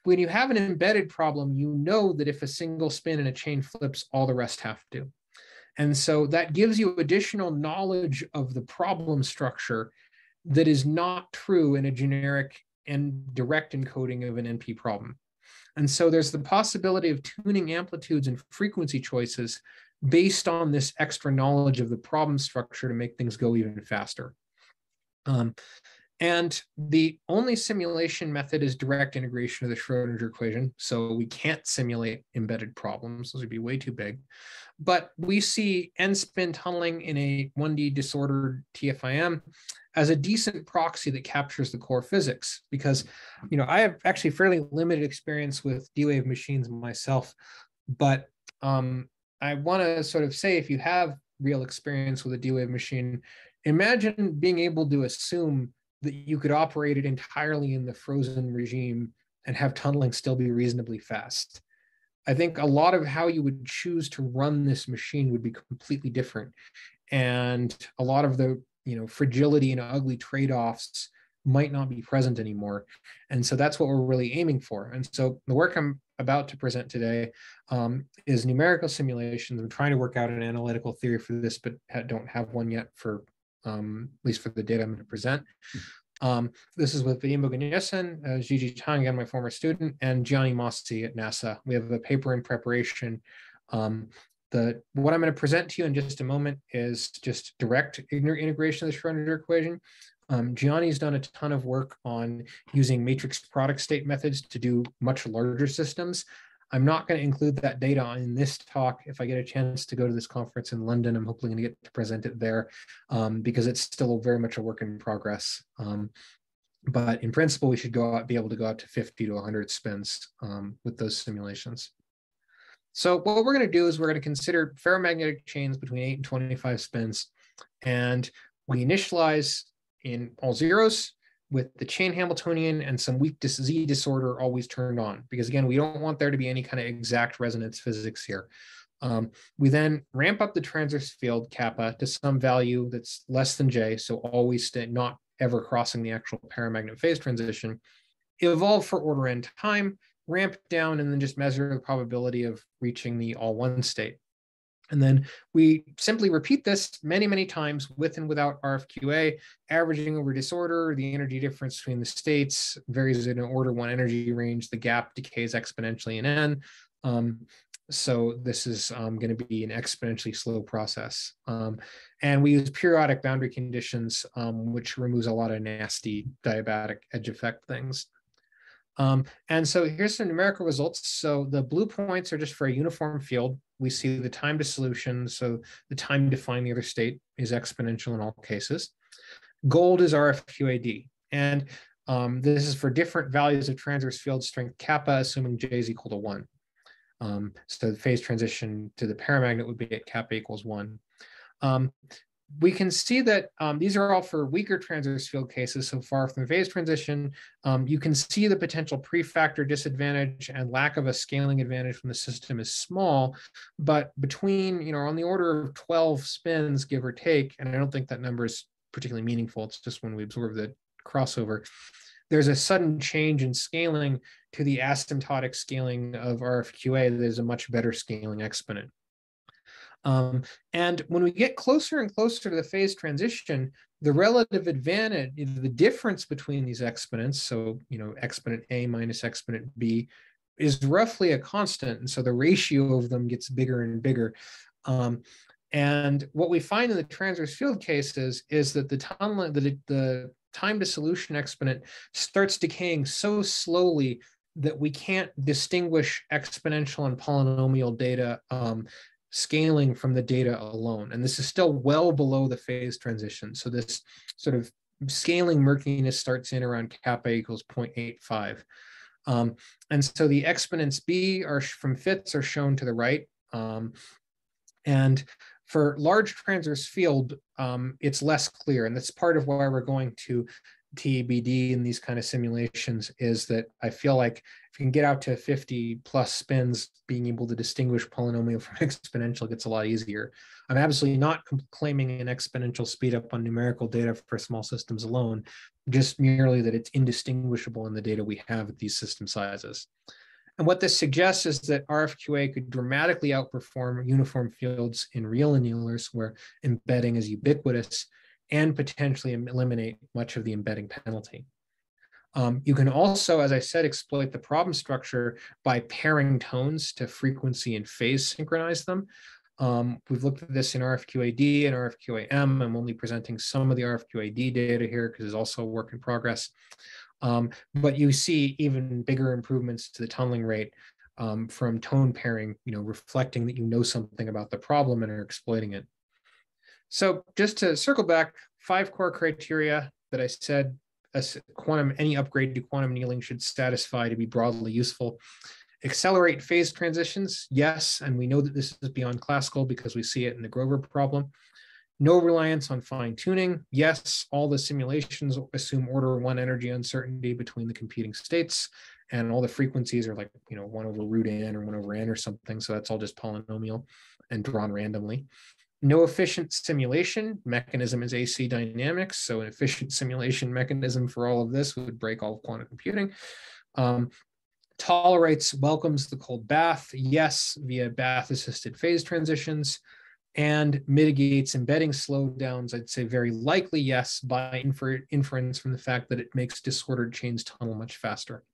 when you have an embedded problem, that if a single spin in a chain flips, all the rest have to. And so that gives you additional knowledge of the problem structure that is not true in a generic and direct encoding of an NP problem. And so there's the possibility of tuning amplitudes and frequency choices based on this extra knowledge of the problem structure to make things go even faster. And the only simulation method is direct integration of the Schrodinger equation. So we can't simulate embedded problems. Those would be way too big. But we see n-spin tunneling in a 1D disordered TFIM as a decent proxy that captures the core physics, because I have actually fairly limited experience with D-wave machines myself, but I want to sort of say, if you have real experience with a D-wave machine, imagine being able to assume that you could operate it entirely in the frozen regime and have tunneling still be reasonably fast. I think a lot of how you would choose to run this machine would be completely different. And a lot of the fragility and ugly trade-offs might not be present anymore. And so that's what we're really aiming for. And so the work I'm about to present today is numerical simulations. I'm trying to work out an analytical theory for this, but don't have one yet for at least for the data I'm going to present. This is with Vadim Boganyesin, Gigi Tang, again, my former student, and Gianni Mossi at NASA. We have a paper in preparation. What I'm going to present to you in just a moment is just direct integration of the Schrodinger equation. Gianni's done a ton of work on using matrix product state methods to do much larger systems. I'm not going to include that data in this talk. If I get a chance to go to this conference in London, I'm hopefully going to get to present it there because it's still very much a work in progress. But in principle, we should be able to go out to 50 to 100 spins with those simulations. So what we're going to do is we're going to consider ferromagnetic chains between 8 and 25 spins. And we initialize in all zeros with the chain Hamiltonian and some weak Z disorder always turned on. Because again, we don't want there to be any kind of exact resonance physics here. We then ramp up the transverse field kappa to some value that's less than J. So always not ever crossing the actual paramagnetic phase transition. Evolve for order n time, ramp down, and then just measure the probability of reaching the all one state. And then we simply repeat this many, many times with and without RFQA, averaging over disorder. The energy difference between the states varies in an order one energy range. The gap decays exponentially in n. So this is going to be an exponentially slow process. And we use periodic boundary conditions, which removes a lot of nasty diabatic edge effect things. And so here's some numerical results. So the blue points are just for a uniform field. We see the time to solution. So the time to find the other state is exponential in all cases. Gold is RFQAD. And this is for different values of transverse field strength kappa, assuming J is equal to 1. So the phase transition to the paramagnet would be at kappa equals 1. We can see that these are all for weaker transverse field cases so far from the phase transition. You can see the potential pre-factor disadvantage and lack of a scaling advantage from the system is small, but between, on the order of 12 spins, give or take, and I don't think that number is particularly meaningful. It's just when we observe the crossover. There's a sudden change in scaling to the asymptotic scaling of RFQA that is a much better scaling exponent. And when we get closer and closer to the phase transition, the relative advantage, the difference between these exponents, so exponent A minus exponent B, is roughly a constant. And so the ratio of them gets bigger and bigger. And what we find in the transverse field cases is that the time to solution exponent starts decaying so slowly that we can't distinguish exponential and polynomial data scaling from the data alone. And this is still well below the phase transition. So this sort of scaling murkiness starts in around kappa equals 0.85. And so the exponents B are from fits are shown to the right. And for large transverse field, it's less clear. And that's part of why we're going to TBD in these kind of simulations, is that I feel like if you can get out to 50 plus spins, being able to distinguish polynomial from exponential gets a lot easier. I'm absolutely not claiming an exponential speedup on numerical data for small systems alone, just merely that it's indistinguishable in the data we have at these system sizes. And what this suggests is that RFQA could dramatically outperform uniform fields in real annealers where embedding is ubiquitous, and potentially eliminate much of the embedding penalty. You can also, as I said, exploit the problem structure by pairing tones to frequency and phase synchronize them. We've looked at this in RFQAD and RFQAM. I'm only presenting some of the RFQAD data here because it's also a work in progress. But you see even bigger improvements to the tunneling rate from tone pairing, reflecting that you know something about the problem and are exploiting it. So just to circle back, 5 core criteria that I said any upgrade to quantum annealing should satisfy to be broadly useful. Accelerate phase transitions, yes, and we know that this is beyond classical because we see it in the Grover problem. No reliance on fine tuning, yes, all the simulations assume order 1 energy uncertainty between the competing states, and all the frequencies are like 1 over root n or 1 over n or something, so that's all just polynomial and drawn randomly. No efficient simulation mechanism is AC dynamics. So an efficient simulation mechanism for all of this would break all of quantum computing. Tolerates, welcomes the cold bath, yes, via bath-assisted phase transitions, and mitigates embedding slowdowns, I'd say very likely yes, by inference from the fact that it makes disordered chains tunnel much faster.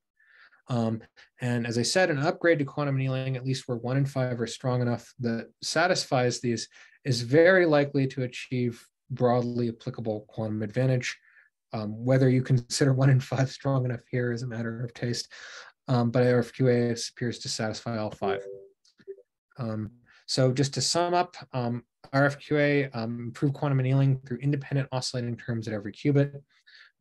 And as I said, an upgrade to quantum annealing, at least where 1 and 5 are strong enough that satisfies these, is very likely to achieve broadly applicable quantum advantage. Whether you consider 1 and 5 strong enough here is a matter of taste, but RFQA appears to satisfy all 5. So just to sum up, RFQA improved quantum annealing through independent oscillating terms at every qubit.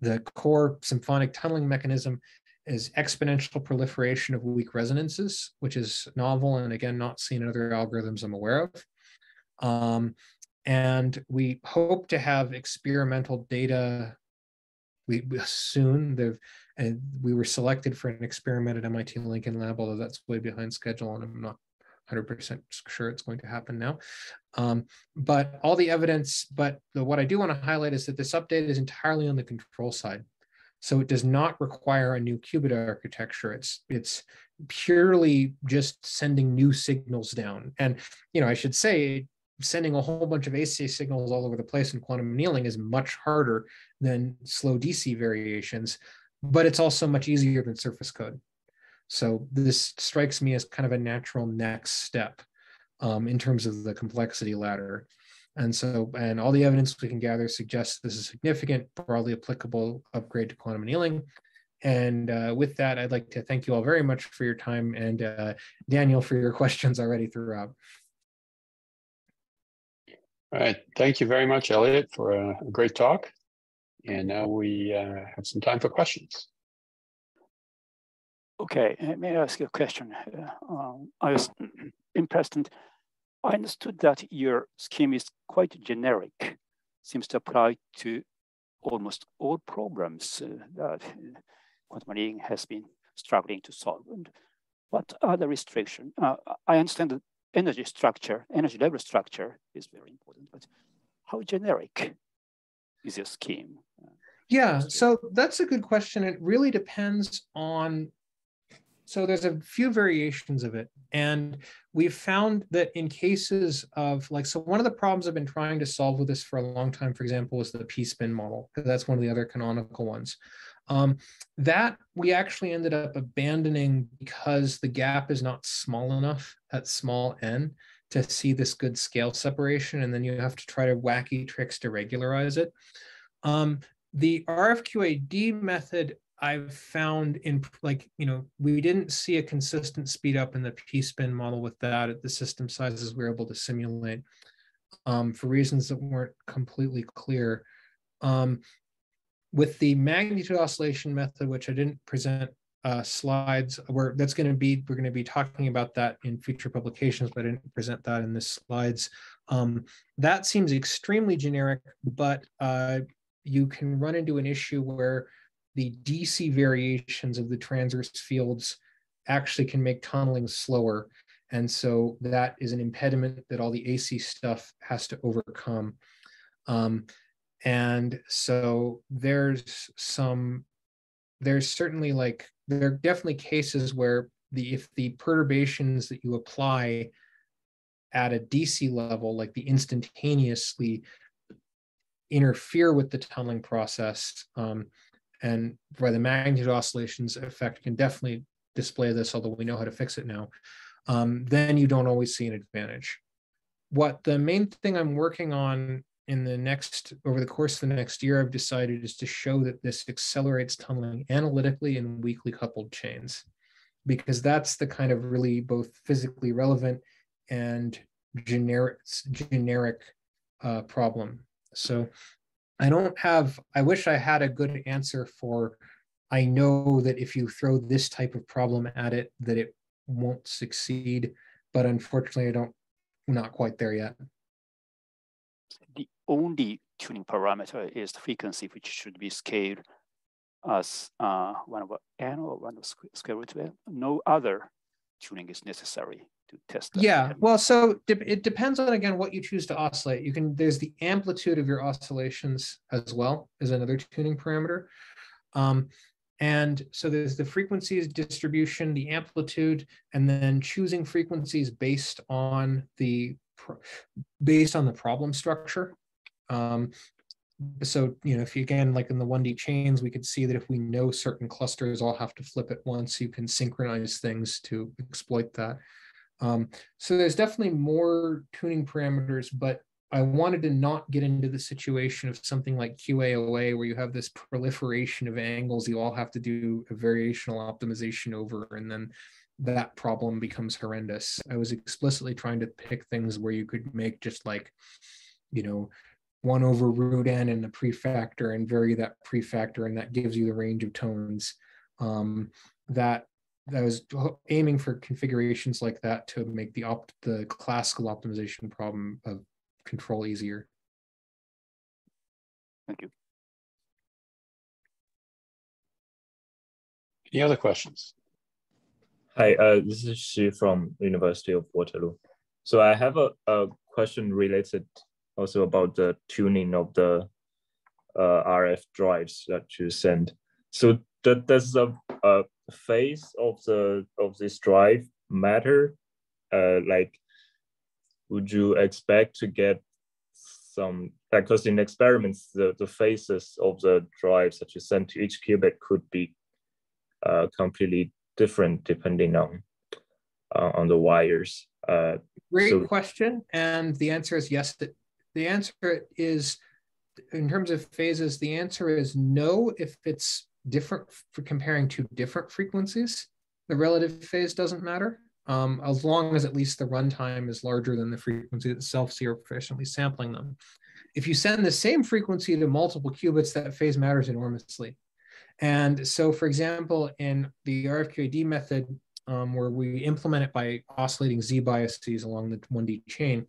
The core symphonic tunneling mechanism is exponential proliferation of weak resonances, which is novel and again, not seen in other algorithms I'm aware of. And we hope to have experimental data soon. And we were selected for an experiment at MIT Lincoln Lab, although that's way behind schedule and I'm not 100% sure it's going to happen now. But all the evidence, what I do want to highlight is that this update is entirely on the control side. So it does not require a new qubit architecture. It's purely just sending new signals down. And, I should say, sending a whole bunch of AC signals all over the place in quantum annealing is much harder than slow DC variations, but it's also much easier than surface code. So this strikes me as kind of a natural next step in terms of the complexity ladder. And all the evidence we can gather suggests this is a significant, broadly applicable upgrade to quantum annealing. And with that, I'd like to thank you all very much for your time, and Daniel, for your questions already throughout. All right. Thank you very much, Eliot, for a great talk. And now we have some time for questions. Okay, may I ask you a question? I was impressed, and I understood that your scheme is quite generic, seems to apply to almost all problems that quantum annealing has been struggling to solve. And what are the restrictions? I understand that energy level structure is very important, but how generic is your scheme? Yeah, so that's a good question. It really depends on, so there's a few variations of it. And we've found that in cases of so one of the problems I've been trying to solve with this for a long time, for example, is the p-spin model, because that's one of the other canonical ones. That we actually ended up abandoning because the gap is not small enough at small n to see this good scale separation. And then you have to try to wacky tricks to regularize it. The RFQA-D method I've found we didn't see a consistent speed up in the p-spin model with that at the system sizes we were able to simulate for reasons that weren't completely clear. With the magnitude oscillation method, which I didn't present slides, we're going to be talking about that in future publications, but I didn't present that in this slides. That seems extremely generic, but you can run into an issue where the DC variations of the transverse fields actually can make tunneling slower. And so that is an impediment that all the AC stuff has to overcome. And so there's certainly there are definitely cases where if the perturbations that you apply at a DC level, like the instantaneously interfere with the tunneling process, and where the magnitude oscillations effect can definitely display this, although we know how to fix it now, then you don't always see an advantage. What the main thing I'm working on over the course of the next year, I've decided is to show that this accelerates tunneling analytically in weakly coupled chains, because that's the kind of really both physically relevant and generic problem. So I wish I had a good answer for, I know that if you throw this type of problem at it, that it won't succeed, but unfortunately, I'm not quite there yet. The only tuning parameter is the frequency, which should be scaled as 1 over n or 1 over square root of n. No other tuning is necessary to test that. Yeah, well, so it depends on, again, what you choose to oscillate. There's the amplitude of your oscillations as well as another tuning parameter. And so there's the frequencies distribution, the amplitude, and then choosing frequencies based on the problem structure. So, if you, again, like in the 1D chains, we could see that if we know certain clusters all have to flip at once, you can synchronize things to exploit that. So there's definitely more tuning parameters, but I wanted to not get into the situation of something like QAOA, where you have this proliferation of angles you all have to do a variational optimization over, and then that problem becomes horrendous. I was explicitly trying to pick things where you could make just 1 over root n and the prefactor and vary that prefactor, and that gives you the range of tones. That I was aiming for configurations like that to make the classical optimization problem of control easier. Thank you. Any other questions? Hi, this is Shi from University of Waterloo. So I have a question related also about the tuning of the RF drives that you send. So does the phase of this drive matter? Like, would you expect to get some, because in experiments, the phases of the drives that you send to each qubit could be completely different depending on the wires. Great question, and the answer is yes. The answer is, in terms of phases, the answer is no if it's different for comparing two different frequencies. The relative phase doesn't matter, as long as at least the runtime is larger than the frequency itself, so you're efficiently sampling them. If you send the same frequency to multiple qubits, that phase matters enormously. And so, for example, in the RFQAD method, where we implement it by oscillating Z biases along the 1D chain,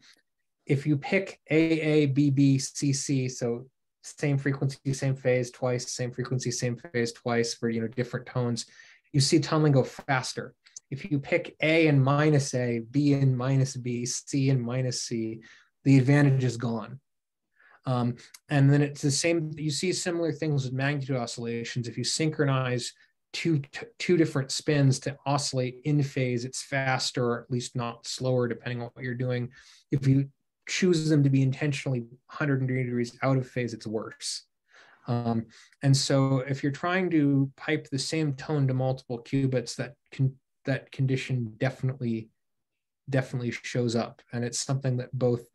if you pick AA, BB, CC, so same frequency, same phase twice, same frequency, same phase twice for different tones, you see tunneling go faster. If you pick A and minus A, B and minus B, C and minus C, the advantage is gone. And then it's the same, you see similar things with magnitude oscillations. If you synchronize two different spins to oscillate in phase, it's faster, or at least not slower, depending on what you're doing. If you choose them to be intentionally 180 degrees out of phase, it's worse. And so if you're trying to pipe the same tone to multiple qubits, that condition definitely shows up. And it's something that both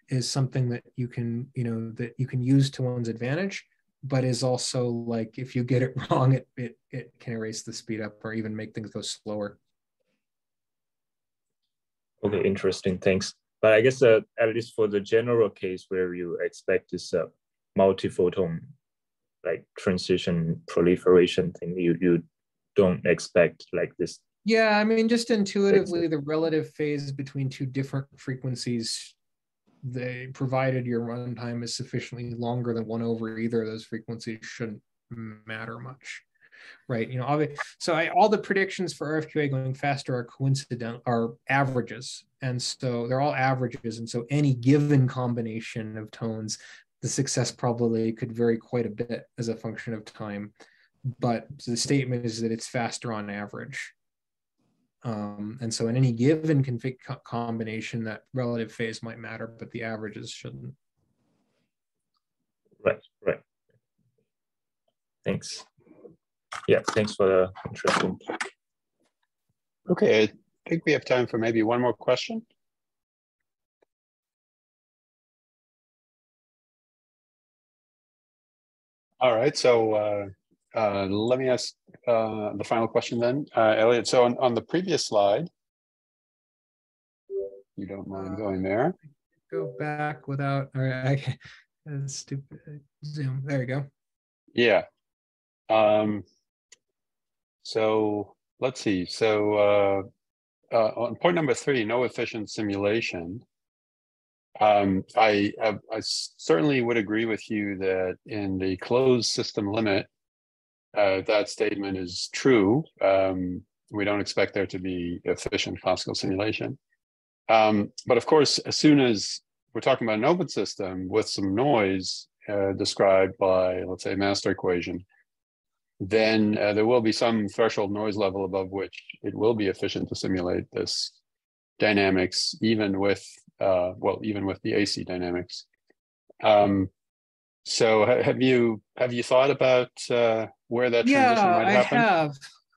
is something that you can, that you can use to one's advantage, but is also like, if you get it wrong, it can erase the speed up or even make things go slower. Okay, interesting, thanks. But I guess at least for the general case where you expect this multi-photon like transition proliferation thing, you don't expect like this. Yeah, I mean, just intuitively, the relative phase between two different frequencies, provided your runtime is sufficiently longer than 1 over either of those frequencies, shouldn't matter much, right? So all the predictions for RFQA going faster are coincidental, are averages, and so they're all averages, and so any given combination of tones, the success probability could vary quite a bit as a function of time, but the statement is that it's faster on average. And so in any given config combination, that relative phase might matter, but the averages shouldn't. Right. Thanks. Yeah, thanks for the interesting talk. Okay, I think we have time for maybe one more question. All right, so let me ask the final question then, Eliot. So on the previous slide, you don't mind going there? Go back without, all right, that's stupid. Zoom, there you go. Yeah. So let's see. So on point number 3, no efficient simulation. I certainly would agree with you that in the closed system limit, that statement is true. We don't expect there to be efficient classical simulation. But of course, as soon as we're talking about an open system with some noise described by, let's say, a master equation, then there will be some threshold noise level above which it will be efficient to simulate this dynamics, even with even with the AC dynamics. So have you thought about where that transition might happen?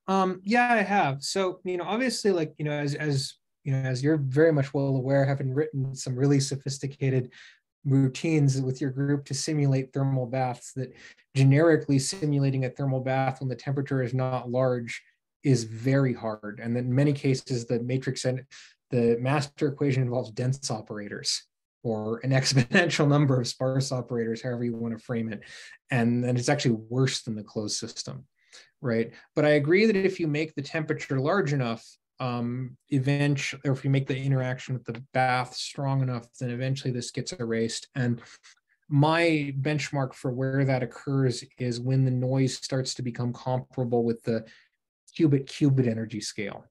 I have. So obviously, like as you're very much well aware, having written some really sophisticated routines with your group to simulate thermal baths, that generically simulating a thermal bath when the temperature is not large is very hard, and in many cases the matrix and the master equation involves dense operators. or an exponential number of sparse operators, however you want to frame it. And then it's actually worse than the closed system, right? But I agree that if you make the temperature large enough, eventually, or if you make the interaction with the bath strong enough, then eventually this gets erased. And my benchmark for where that occurs is when the noise starts to become comparable with the qubit energy scale.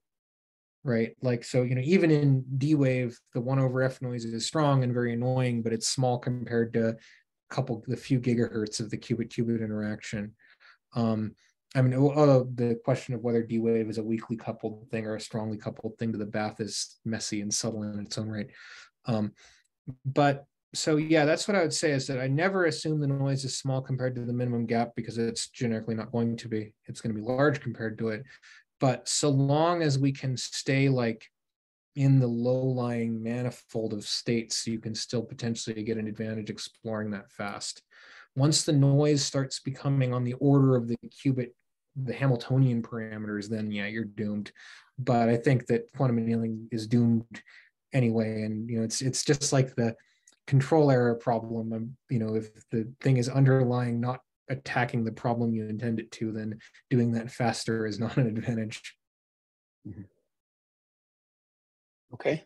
Right, like, so, you know, even in D wave, the 1/f noise is strong and very annoying, but it's small compared to the few gigahertz of the qubit interaction. I mean, the question of whether D wave is a weakly coupled thing or a strongly coupled thing to the bath is messy and subtle in its own right. But so, yeah, that's what I would say, is that I never assume the noise is small compared to the minimum gap, because it's generically not going to be. It's going to be large compared to it. But so long as we can stay like in the low-lying manifold of states, you can still potentially get an advantage exploring that fast. Once the noise starts becoming on the order of the qubit, the Hamiltonian parameters, then yeah, you're doomed. But I think that quantum annealing is doomed anyway. And, you know, it's just like the control error problem. You know, if the thing is underlying, not attacking the problem you intend it to, then doing that faster is not an advantage. Okay.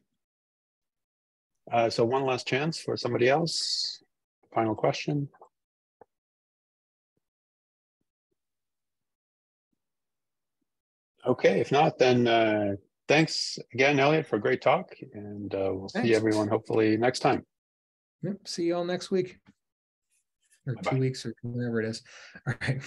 So one last chance for somebody else. Final question. Okay, if not, then thanks again, Eliot, for a great talk, and we'll see everyone hopefully next time. Yep, see you all next week. Or 2 weeks, or whatever it is. All right.